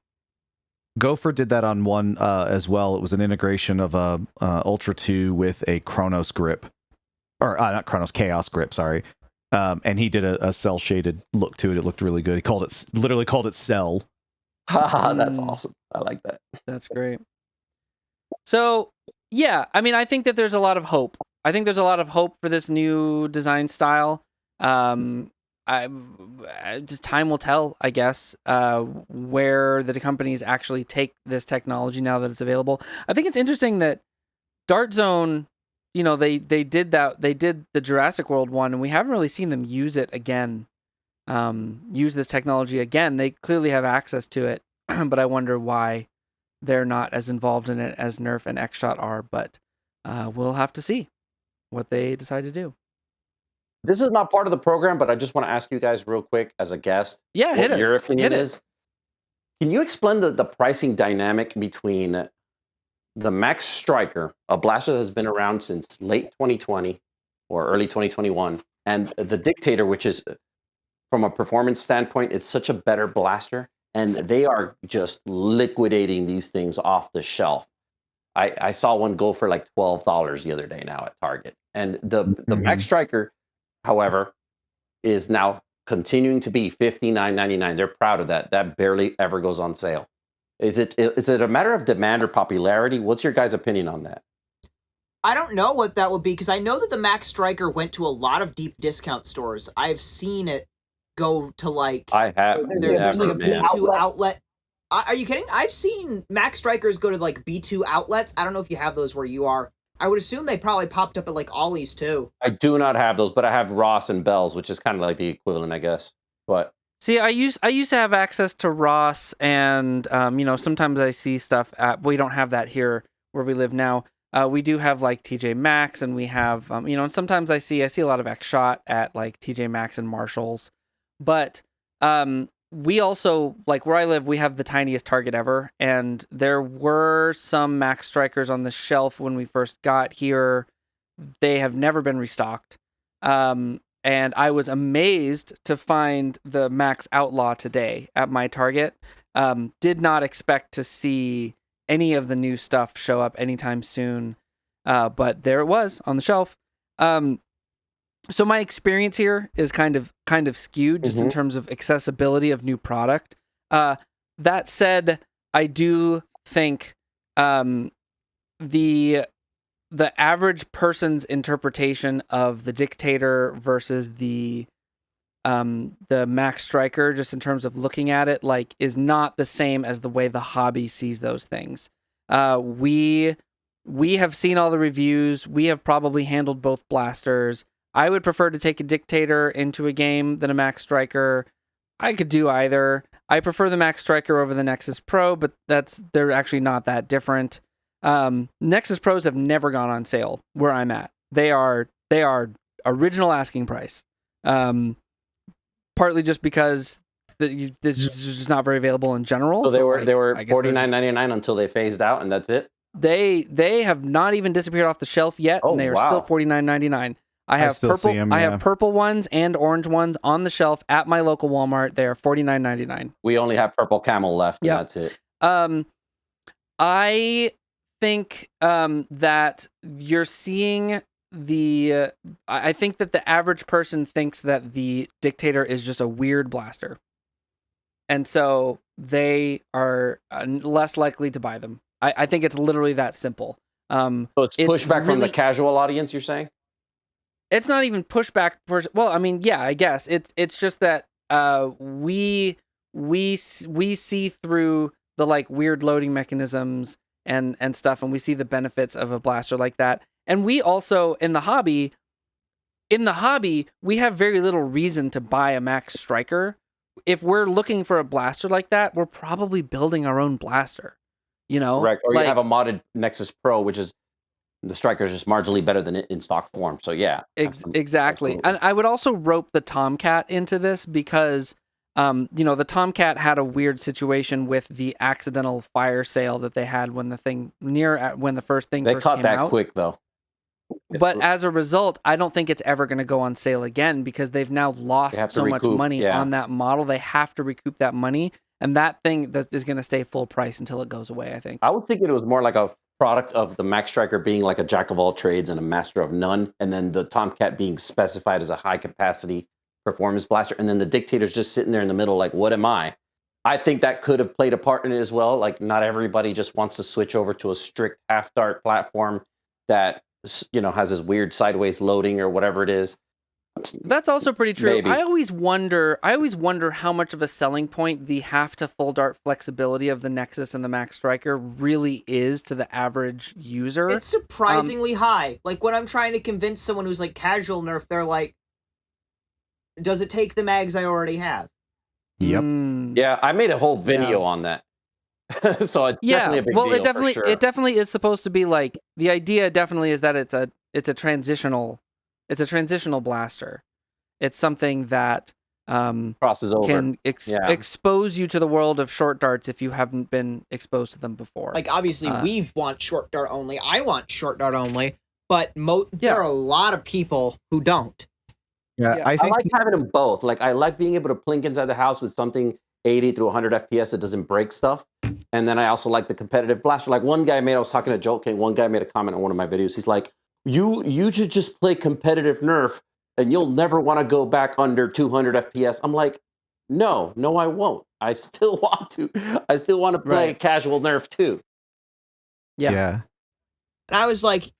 Gopher did that on one as well. It was an integration of a Ultra 2 with a Chronos grip, or not Chronos, Chaos grip. Sorry, and he did a cell shaded look to it. It looked really good. He literally called it Cell. That's awesome. I like that. That's great. So, yeah, I mean, I think that there's a lot of hope. I think there's a lot of hope for this new design style. Just time will tell, I guess, where the companies actually take this technology now that it's available. I think it's interesting that Dart Zone, they did that. They did the Jurassic World one, and we haven't really seen them use it again. Use this technology again. They clearly have access to it, but I wonder why they're not as involved in it as Nerf and X-Shot are. But we'll have to see what they decide to do. This is not part of the program, but I just want to ask you guys real quick as a guest. Yeah, hit what your us. opinion Hit is. Can you explain the pricing dynamic between the Max Striker, a blaster that has been around since late 2020 or early 2021, and the Dictator, which is, from a performance standpoint, it's such a better blaster, and they are just liquidating these things off the shelf. I saw one go for like $12 the other day now at Target. And the Max Striker, however, is now continuing to be $59.99. They're proud of that. That barely ever goes on sale. Is it a matter of demand or popularity? What's your guys' opinion on that? I don't know what that would be, because I know that the Max Striker went to a lot of deep discount stores. I've seen it go to like... I have. There's like a man. B2 outlet. Are you kidding? I've seen Max Strikers go to like B2 outlets. I don't know if you have those where you are. I would assume they probably popped up at like Ollie's too. I do not have those, but I have Ross and Bell's, which is kind of like the equivalent, I guess. But See, I used to have access to Ross, and sometimes I see stuff at. We don't have that here where we live now. We do have like TJ Maxx, and we have and sometimes I see a lot of X-Shot at like TJ Maxx and Marshalls, but we also, like where I live, we have the tiniest Target ever, and there were some Max Strikers on the shelf when we first got here. They have never been restocked. And I was amazed to find the Max Outlaw today at my Target. Did not expect to see any of the new stuff show up anytime soon. But there it was on the shelf. So my experience here is kind of skewed just in terms of accessibility of new product. That said, I do think the average person's interpretation of the Dictator versus the Max Striker, just in terms of looking at it, like, is not the same as the way the hobby sees those things. We have seen all the reviews. We have probably handled both blasters. I would prefer to take a Dictator into a game than a Max Striker. I could do either. I prefer the Max Striker over the Nexus Pro, but they're actually not that different. Nexus Pros have never gone on sale where I'm at. They are original asking price. Partly just because it's just not very available in general. So they were $49.99 until they phased out, and that's it. They have not even disappeared off the shelf yet, and they are still $49.99. I have purple ones and orange ones on the shelf at my local Walmart. They are $49.99. We only have purple camel left, and that's it. I think that you're seeing I think that the average person thinks that the Dictator is just a weird blaster, and so they are less likely to buy them. I think it's literally that simple. So it's pushback from the casual audience, you're saying? It's not even pushback. Well, I mean, yeah, I guess it's just that we see through the like weird loading mechanisms and stuff, and we see the benefits of a blaster like that. And we also in the hobby, we have very little reason to buy a Max Striker. If we're looking for a blaster like that, we're probably building our own blaster. You know, right? Or you have a modded Nexus Pro, which is the Striker is just marginally better than it in stock form. So yeah, exactly. And I would also rope the Tomcat into this because, the Tomcat had a weird situation with the accidental fire sale that they had when the first thing they first caught came that out. quick though. But as a result, I don't think it's ever going to go on sale again because they've now lost so much money on that model. They have to recoup that money, and that thing that is going to stay full price until it goes away, I think. I would think it was more like a product of the Max Striker being like a jack of all trades and a master of none, and then the Tomcat being specified as a high capacity performance blaster, and then the Dictator's just sitting there in the middle like, what am I? I think that could have played a part in it as well. Like, not everybody just wants to switch over to a strict half dart platform that has this weird sideways loading or whatever it is. That's also pretty true. Maybe. I always wonder how much of a selling point the half to full dart flexibility of the Nexus and the Max Striker really is to the average user. It's surprisingly high. Like when I'm trying to convince someone who's like casual Nerf, they're like, does it take the mags I already have? Yep. Yeah, I made a whole video on that. So it's definitely a big deal. It definitely is supposed to be like, the idea definitely is that it's a transitional blaster. It's something that crosses over, can expose you to the world of short darts if you haven't been exposed to them before. Like obviously we want short dart only. I want short dart only, but there are a lot of people who don't. Yeah, I think I like having them both. Like I like being able to plink inside the house with something 80 through 100 FPS that doesn't break stuff. And then I also like the competitive blaster. Like one guy I was talking to Joltking, one guy made a comment on one of my videos. He's like, you should just play competitive Nerf and you'll never want to go back under 200 FPS. I'm like, no, I won't. I still want to. I still want to play casual Nerf too. Yeah. And I was like,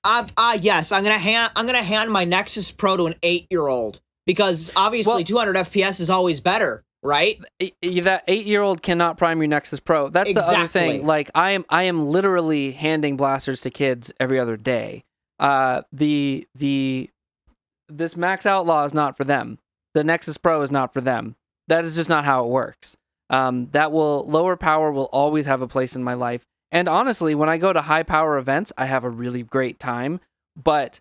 yes, I'm gonna hand my Nexus Pro to an 8-year-old because obviously 200 FPS is always better, right? That 8-year-old cannot prime your Nexus Pro. That's the other thing. Like I am literally handing blasters to kids every other day. This Max Outlaw is not for them. The Nexus Pro is not for them. That is just not how it works. Lower power will always have a place in my life. And honestly, when I go to high power events, I have a really great time. But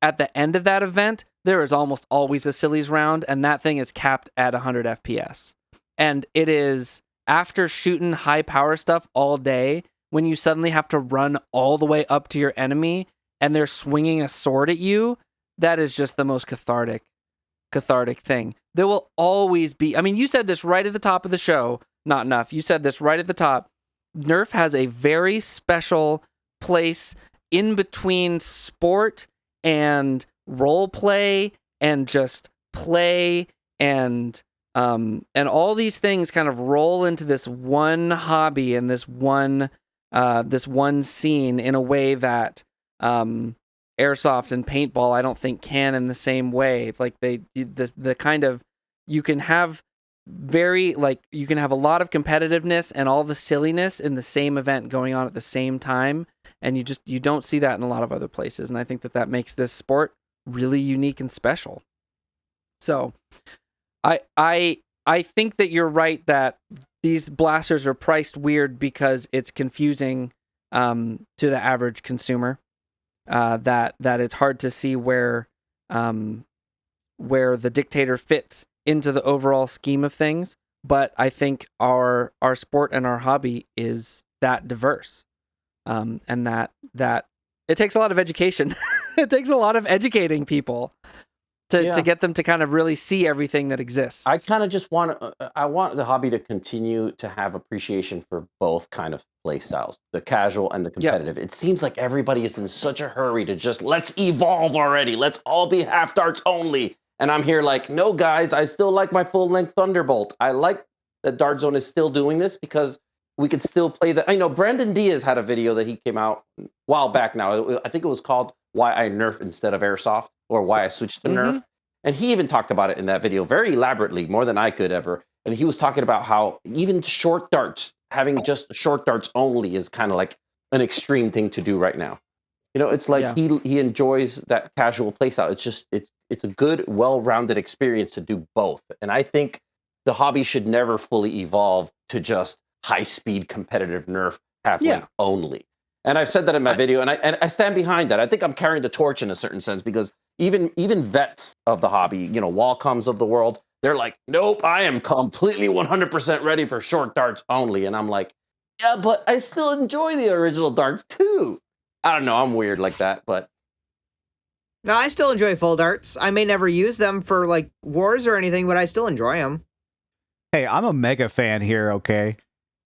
at the end of that event, there is almost always a sillies round, and that thing is capped at 100 FPS. And it is after shooting high power stuff all day, when you suddenly have to run all the way up to your enemy and they're swinging a sword at you, that is just the most cathartic thing. There will always be, I mean, you said this right at the top of the show, NotNuff. You said this right at the top. Nerf has a very special place in between sport and role play and just play and all these things kind of roll into this one hobby and this one scene in a way that airsoft and paintball I don't think can in the same way. Like the kind of, you can have a lot of competitiveness and all the silliness in the same event going on at the same time, and you don't see that in a lot of other places, and I think that makes this sport really unique and special. So I think that you're right that these blasters are priced weird because it's confusing to the average consumer. That it's hard to see where the dictator fits into the overall scheme of things. But I think our sport and our hobby is that diverse, and that it takes a lot of education. It takes a lot of educating people to get them to kind of really see everything that exists. I kind of just want the hobby to continue to have appreciation for both kind of play styles, the casual and the competitive. It seems like everybody is in such a hurry to just, let's evolve already. Let's all be half darts only. And I'm here like, no, guys, I still like my full-length Thunderbolt. I like that Dart Zone is still doing this because we could still play that. I know Brandon Diaz had a video that he came out a while back now. I think it was called Why I Nerf Instead of Airsoft, or Why I Switched to Nerf. And he even talked about it in that video very elaborately, more than I could ever. And he was talking about how even short darts, having just short darts only is kind of like an extreme thing to do right now. You know, it's like he enjoys that casual playstyle. It's just, it's a good, well-rounded experience to do both. And I think the hobby should never fully evolve to just high-speed competitive Nerf half-length only. And I've said that in my video, and I stand behind that. I think I'm carrying the torch in a certain sense, because even vets of the hobby, you know, Wallcoms of the world, they're like, nope, I am completely 100% ready for short darts only. And I'm like, yeah, but I still enjoy the original darts too. I don't know, I'm weird like that, but. No, I still enjoy full darts. I may never use them for like wars or anything, but I still enjoy them. Hey, I'm a mega fan here, okay?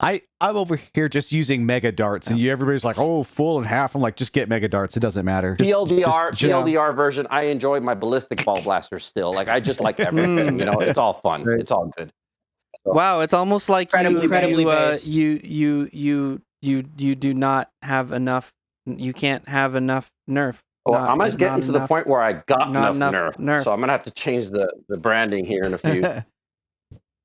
I'm over here just using mega darts, and everybody's like, oh, full and half. I'm like, just get mega darts. It doesn't matter. TLDR version, I enjoy my ballistic ball blaster still. Like, I just like everything, you know, it's all fun. It's all good. So, wow, it's almost like incredibly based. You do not have enough. You can't have enough Nerf. Well, I'm getting to the point where I got enough Nerf, so I'm gonna have to change the branding here in a few.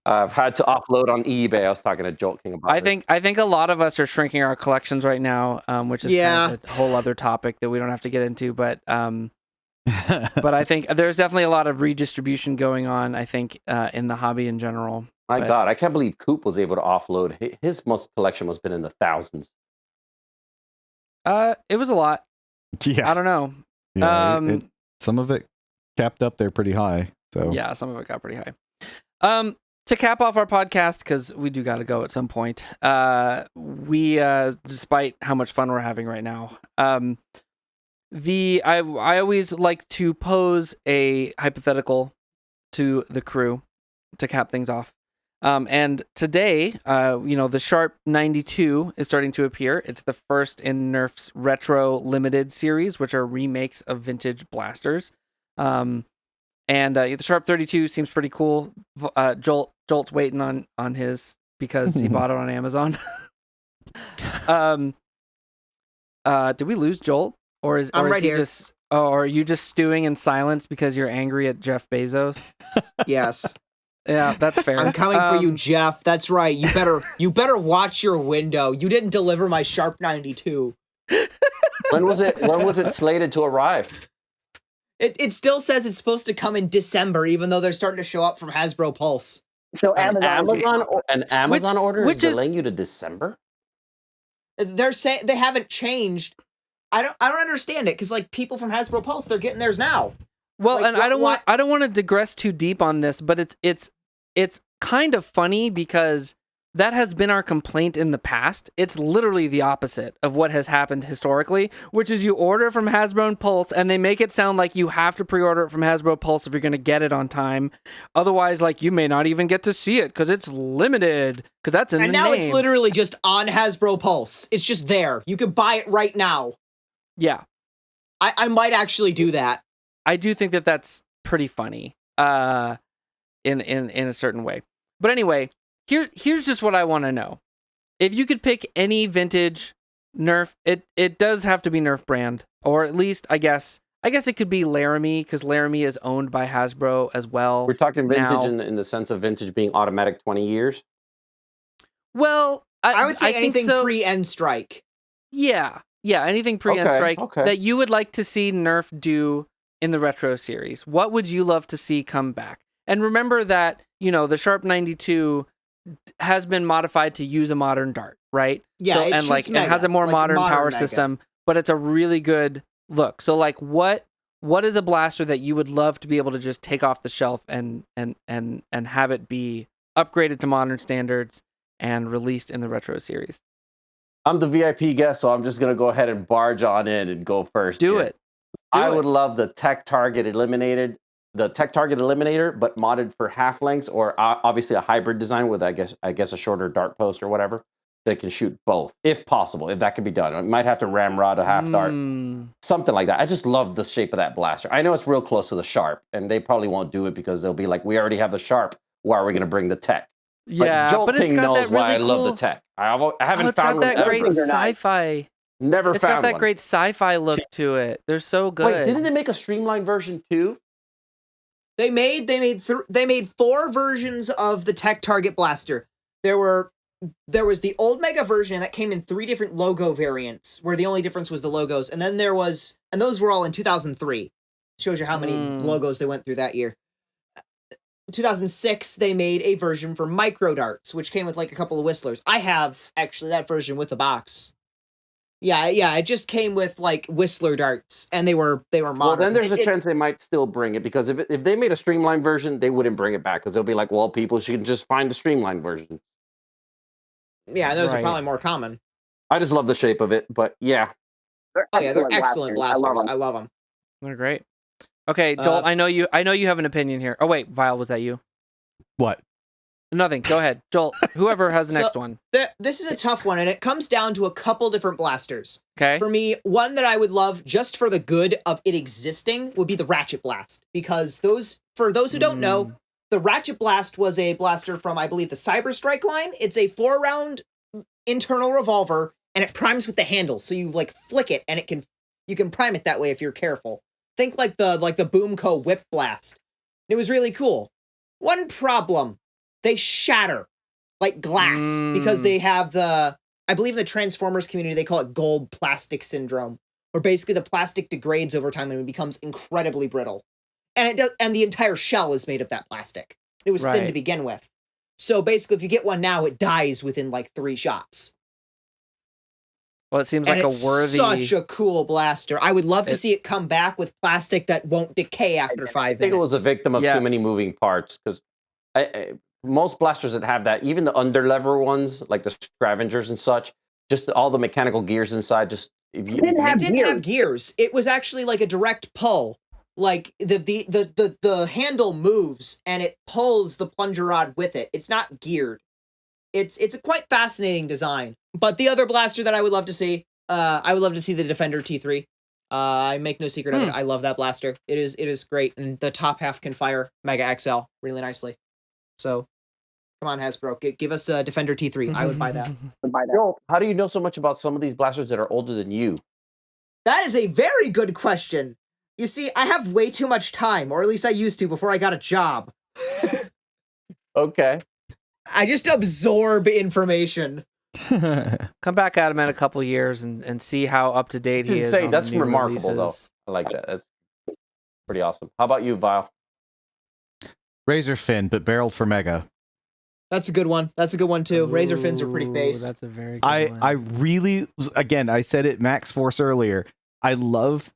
I've had to offload on eBay. I was talking to Joltking about I think a lot of us are shrinking our collections right now, which is kind of a whole other topic that we don't have to get into. But I think there's definitely a lot of redistribution going on, I think, in the hobby in general. God, I can't believe Coop was able to offload. His most collection must have been in the thousands. It was a lot. Yeah. I don't know. Yeah, some of it capped up there pretty high. So yeah, some of it got pretty high. To cap off our podcast, because we do got to go at some point, we, despite how much fun we're having right now, I always like to pose a hypothetical to the crew to cap things off. And today, the Sharp 92 is starting to appear. It's the first in Nerf's Retro Limited series, which are remakes of vintage blasters. And the Sharp 32 seems pretty cool. Jolt's waiting on his because he bought it on Amazon. Did we lose Jolt, or is I'm or is right he here. just? Oh, are you just stewing in silence because you're angry at Jeff Bezos? Yes. Yeah, that's fair. I'm coming for you, Jeff. That's right. You better watch your window. You didn't deliver my Sharp 92. When was it slated to arrive? It still says it's supposed to come in December, even though they're starting to show up from Hasbro Pulse. So An Amazon Amazon order which is delaying you to December? They're saying they haven't changed. I don't understand it, because like people from Hasbro Pulse, they're getting theirs now. Well, like, and I don't want to digress too deep on this, but it's kind of funny because that has been our complaint in the past. It's literally the opposite of what has happened historically, which is you order from Hasbro and Pulse, and they make it sound like you have to pre-order it from Hasbro Pulse if you're going to get it on time. Otherwise, like, you may not even get to see it because it's limited, because that's in the name. And now it's literally just on Hasbro Pulse. It's just there. You can buy it right now. Yeah. I might actually do that. I do think that that's pretty funny in a certain way. But anyway, here's just what I want to know. If you could pick any vintage Nerf, it does have to be Nerf brand, or at least I guess it could be Laramie, because Laramie is owned by Hasbro as well. We're talking vintage now. in the sense of vintage being automatic 20 years. Well, I would say think anything so. pre-End Strike. Yeah, anything pre-End Strike that you would like to see Nerf do in the retro series. What would you love to see come back? And remember that, the Sharp 92 has been modified to use a modern dart, right? Yeah, so, it has a more modern power system, but it's a really good look. So like what is a blaster that you would love to be able to just take off the shelf and have it be upgraded to modern standards and released in the retro series? I'm the VIP guest, so I'm just going to go ahead and barge on in and go first. Do it. I would love the Tech Target Eliminator, but modded for half lengths, or obviously a hybrid design with, I guess a shorter dart post or whatever that can shoot both, if possible, if that can be done. It might have to ramrod a half dart, something like that. I just love the shape of that blaster. I know it's real close to the Sharp, and they probably won't do it because they'll be like, we already have the Sharp. Why are we going to bring the Tech? Yeah, but it's Joltking got knows that really why I love cool. the Tech. I haven't It's found got one that great ever. sci-fi. Never It's found got that one. great sci-fi look to it. They're so good. Wait, didn't they make a streamlined version too? They made 4 versions of the Tech Target Blaster. There was the old Mega version that came in 3 different logo variants, where the only difference was the logos, and then and those were all in 2003. Shows you how many logos they went through that year. 2006, they made a version for micro darts, which came with like a couple of whistlers. I have actually that version with the box. Yeah, it just came with like whistler darts, and they were modern. Well, then there's a chance they might still bring it, because if they made a streamlined version, they wouldn't bring it back, because they'll be like, well, people should just find the streamlined version. Yeah, those are probably more common. I just love the shape of it, but yeah. They're excellent blasters. I love them. They're great. Okay, Jolt, I know you have an opinion here. Oh wait, Vile, was that you? What? Nothing. Go ahead, Jolt. Whoever has the next one. This is a tough one, and it comes down to a couple different blasters. Okay. For me, one that I would love just for the good of it existing would be the Ratchet Blast, because for those who don't know, the Ratchet Blast was a blaster from, I believe, the Cyber Strike line. It's a 4-round internal revolver, and it primes with the handle, so you like flick it, and you can prime it that way if you're careful. Think like the Boomco Whip Blast. It was really cool. One problem. They shatter like glass because they have I believe in the Transformers community, they call it gold plastic syndrome, where basically the plastic degrades over time and it becomes incredibly brittle. And and the entire shell is made of that plastic. It was thin to begin with. So basically, if you get one now, it dies within like 3 shots. Well, it seems like such a cool blaster. I would love to see it come back with plastic that won't decay after 5 minutes. I think it was a victim of too many moving parts, because most blasters that have that, even the underlever ones, like the Scavengers and such, just all the mechanical gears inside, just it didn't have gears. It was actually like a direct pull. Like the handle moves and it pulls the plunger rod with it. It's not geared. It's a quite fascinating design. But the other blaster that I would love to see, I would love to see the Defender T3. I make no secret of it. I love that blaster. It is great, and the top half can fire Mega XL really nicely. So, come on, Hasbro, give us a Defender T3. I would buy that. Joel, how do you know so much about some of these blasters that are older than you? That is a very good question. You see, I have way too much time, or at least I used to before I got a job. Okay. I just absorb information. Come back at him in a couple years and see how up to date he is. That's remarkable, though. I like that. That's pretty awesome. How about you, Vile? Razor fin, but barreled for Mega. That's a good one. That's a good one too. Razor fins are pretty base. That's a very good one. I really, again, I said it Max Force earlier. I love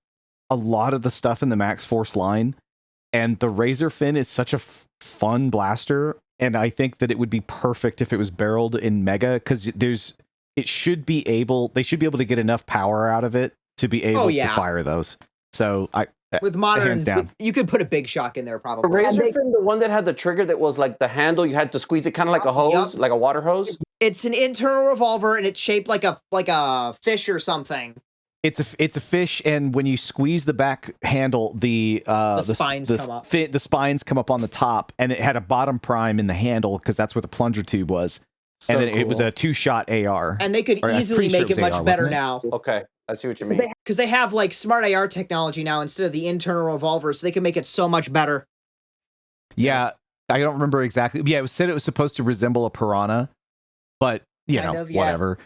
a lot of the stuff in the Max Force line, and the Razor fin is such a fun blaster. and I think that it would be perfect if it was barreled in Mega, because they should be able to get enough power out of it to be able to fire those. So with modern, hands down. you could put a big shock in there The probably. Razor Fin, the one that had the trigger that was like the handle, you had to squeeze it kind of like a hose, like a water hose. It's an internal revolver, and it's shaped like a fish or something. It's a fish, and when you squeeze the back handle, the spines come up. The spines come up on the top, and it had a bottom prime in the handle because that's where the plunger tube was. So and then cool. it was a 2-shot AR. And they could easily make it much better now. Okay, I see what you mean. Because they have like smart AR technology now instead of the internal revolver, so they can make it so much better. Yeah, I don't remember exactly. Yeah, it said it was supposed to resemble a piranha, but whatever.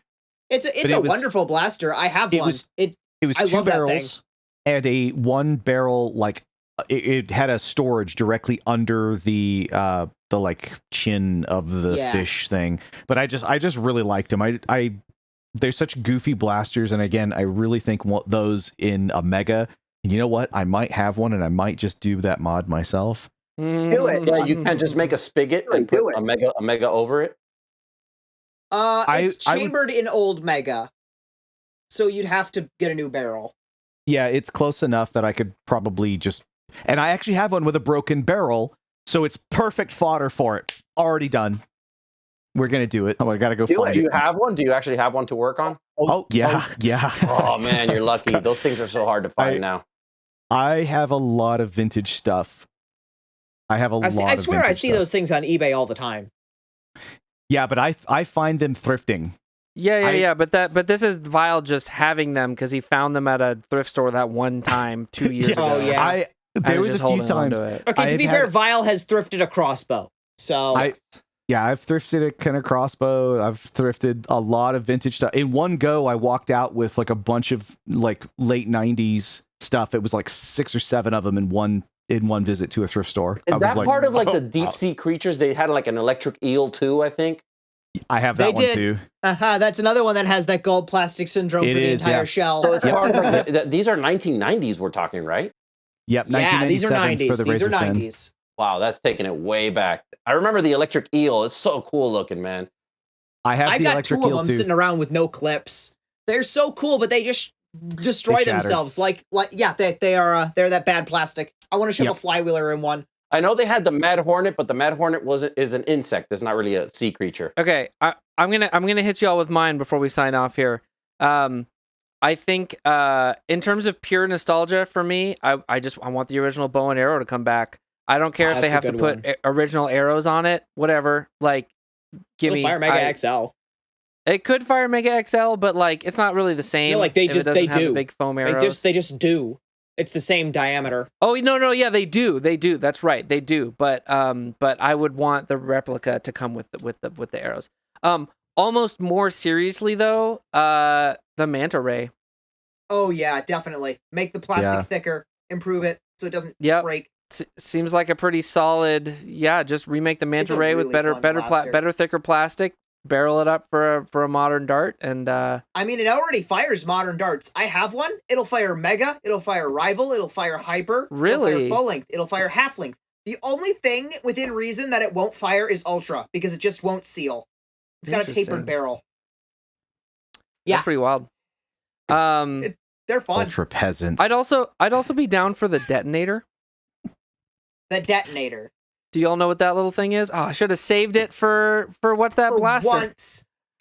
It's a wonderful blaster. I have one. It was I 2 love that barrels and a 1 barrel, like it had a storage directly under the like chin of the fish thing. But I just really liked them. I they're such goofy blasters, and again, I really think those in a Mega. And you know what? I might have one, and I might just do that mod myself. Do it. Yeah, you can't just make a spigot and put a mega over it. It's chambered in old Mega, so you'd have to get a new barrel. Yeah, it's close enough that I could probably just... And I actually have one with a broken barrel, so it's perfect fodder for it. Already done. We're going to do it. Oh, I got to go find it. Do you have one? Do you actually have one to work on? Oh, yeah. Oh, man, you're lucky. Those things are so hard to find now. I have a lot of vintage stuff. I swear I see those things on eBay all the time. Yeah, but I find them thrifting. Yeah. But this is Vile just having them because he found them at a thrift store that one time 2 years ago. Oh yeah. There was a few times. Okay, to be fair, Vile has thrifted a crossbow. So I've thrifted a kind of crossbow. I've thrifted a lot of vintage stuff. In one go, I walked out with like a bunch of like late 90s stuff. It was like 6 or 7 of them in one visit to a thrift store. Is that part of like the deep sea creatures? They had like an electric eel too, I think. I have that one too. That's another one that has that gold plastic syndrome for the entire shell. So it's part of like these are 1990s we're talking, right? Yep, yeah, these are 1997 90s. for the These are Razor Fin. 90s. Wow, that's taking it way back. I remember the electric eel. It's so cool looking, man. I got two of them sitting around with no clips. They're so cool, but they just destroy themselves. Like they're that bad plastic. I want to shove a flywheeler in one. I know they had the Mad Hornet, but the Mad Hornet is an insect. It's not really a sea creature. Okay, I'm gonna hit you all with mine before we sign off here. I think in terms of pure nostalgia for me, I want the original bow and arrow to come back. I don't care if they have to put original arrows on it. Whatever. Like, Fire Mega XL. It could fire Mega XL, but like it's not really the same. Like they do big foam arrows. They just do. It's the same diameter. Oh no, yeah, they do. That's right, they do. But I would want the replica to come with the arrows. Almost more seriously though, the manta ray. Oh yeah, definitely. Make the plastic thicker, improve it so it doesn't break. Seems like a pretty solid. Yeah, just remake the manta ray with better, thicker plastic. Barrel it up for a modern dart, and I mean, it already fires modern darts. I have one. It'll fire Mega. It'll fire Rival. It'll fire Hyper. Really? It'll fire full length. It'll fire half length. The only thing within reason that it won't fire is Ultra because it just won't seal. It's got a tapered barrel. Yeah, that's pretty wild. They're fun. Ultra peasant. I'd also be down for the detonator. The detonator. Do you all know what that little thing is? Oh, I should have saved it for what's that blaster?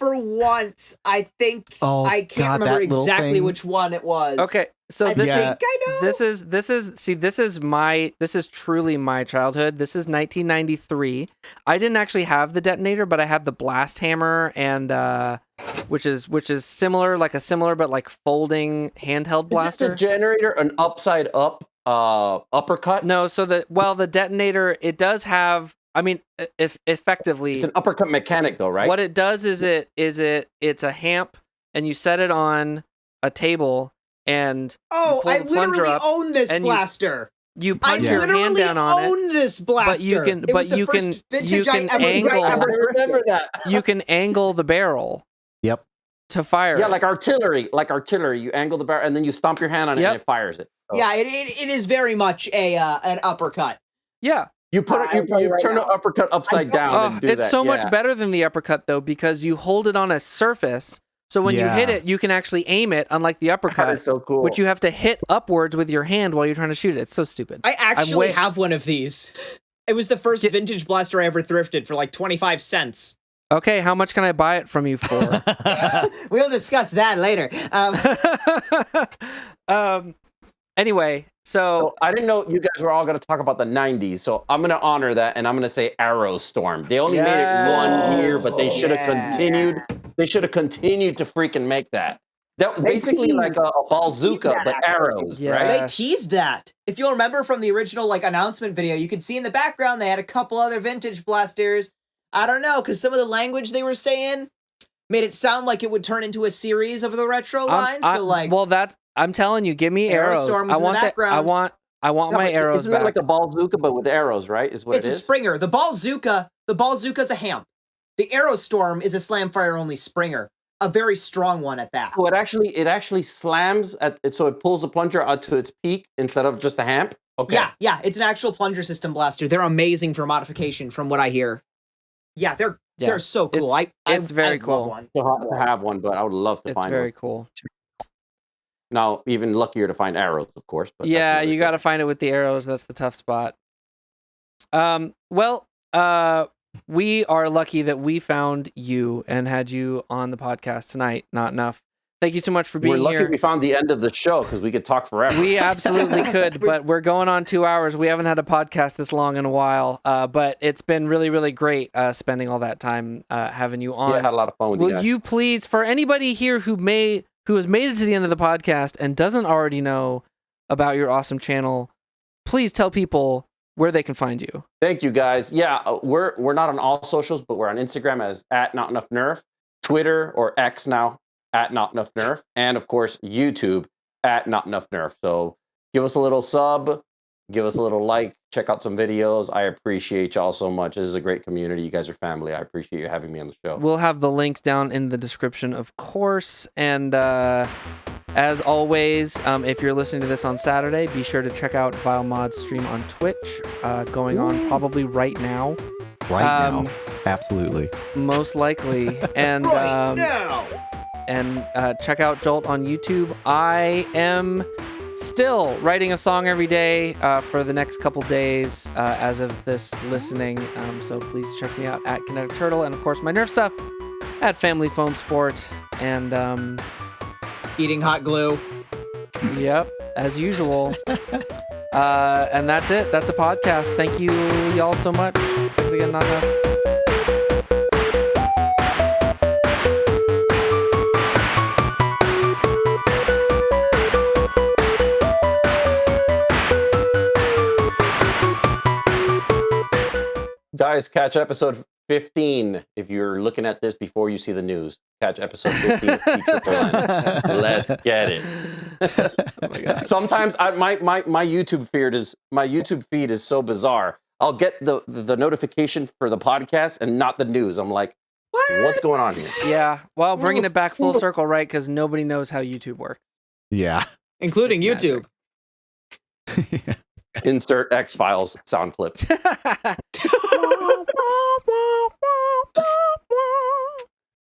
For once, I think I can't remember exactly which one it was. Okay, so I think I know. This is truly my childhood. This is 1993. I didn't actually have the detonator, but I had the blast hammer and which is similar but like folding handheld blaster. Is the generator an upside up uppercut? No, so the detonator, it does have, I mean, if effectively it's an uppercut mechanic though, right? What it does is it's a hamp and you set it on a table and I literally own this blaster. You punch your hand down on it. I own this blaster. Remember that. You can angle the barrel. Yep. To fire. Yeah, like artillery. You angle the barrel and then you stomp your hand on it and it fires it. So. Yeah, it is very much an uppercut. Yeah. You put it. You turn an uppercut upside down and do it's that. so much better than the uppercut though, because you hold it on a surface. So when you hit it, you can actually aim it, unlike the uppercut, That is so cool. which you have to hit upwards with your hand while you're trying to shoot it. It's so stupid. I actually have one of these. It was the first vintage blaster I ever thrifted for like 25 cents. Okay, how much can I buy it from you for? We'll discuss that later. Anyway, so I didn't know you guys were all going to talk about the 90s, so I'm going to honor that, and I'm going to say Arrow Storm. They only made it 1 year, but they should have continued. They should have continued to freaking make that. That was basically like a bazooka, but arrows, right? They teased that. If you'll remember from the original like announcement video, you could see in the background they had a couple other vintage blasters. I don't know, because some of the language they were saying made it sound like it would turn into a series of the retro line. I'm telling you, give me arrows. I want that. I want my arrows. Isn't back. that like a bazooka but with arrows, right? Is what it's it is. It's a Springer. The Ballzooka's a Hamp. The Arrow Storm is a Slamfire only Springer, a very strong one at that. So it actually slams so it pulls the plunger out to its peak instead of just a Hamp. Okay. Yeah, it's an actual plunger system blaster. They're amazing for modification, from what I hear. Yeah, they're so cool. It's very cool. Love one. To have one, but I would love to find one. It's very cool. Now, even luckier to find arrows, of course. But yeah, you got to find it with the arrows. That's the tough spot. We are lucky that we found you and had you on the podcast tonight. NotNuff. Thank you so much for being here. We're lucky we found the end of the show because we could talk forever. We absolutely could, but we're going on 2 hours. We haven't had a podcast this long in a while, but it's been really, really great spending all that time having you on. Yeah, I had a lot of fun with you guys. Will you please, for anybody here who has made it to the end of the podcast and doesn't already know about your awesome channel, please tell people where they can find you. Thank you, guys. Yeah, we're not on all socials, but we're on Instagram as @NotNuffNerf, Twitter or X now @NotNuffNerf, and of course YouTube @NotNuffNerf. So give us a little sub, give us a little like, check out some videos. I appreciate y'all so much. This is a great community. You guys are family. I appreciate you having me on the show. We'll have the links down in the description, of course. And as always, if you're listening to this on Saturday, be sure to check out Vile Mod's stream on Twitch, going on probably right now. Right now. Absolutely. Most likely. And now. And check out Jolt on YouTube. I am still writing a song every day for the next couple days as of this listening. So please check me out at Kinetic Turtle, and of course my Nerf stuff at Family Foam Sport, and eating hot glue. Yep, as usual. And that's it. That's a podcast. Thank you, y'all, so much. Thanks again, NotNuff. Guys, catch episode 15 if you're looking at this before you see the news. Catch episode 15 of PNNN. Let's get it. Oh my God. Sometimes my YouTube feed is so bizarre. I'll get the notification for the podcast and not the news. I'm like, what's going on here? Yeah, well, bringing it back full circle, right? Because nobody knows how YouTube works. Yeah. Including It's YouTube. Insert X-Files sound clip.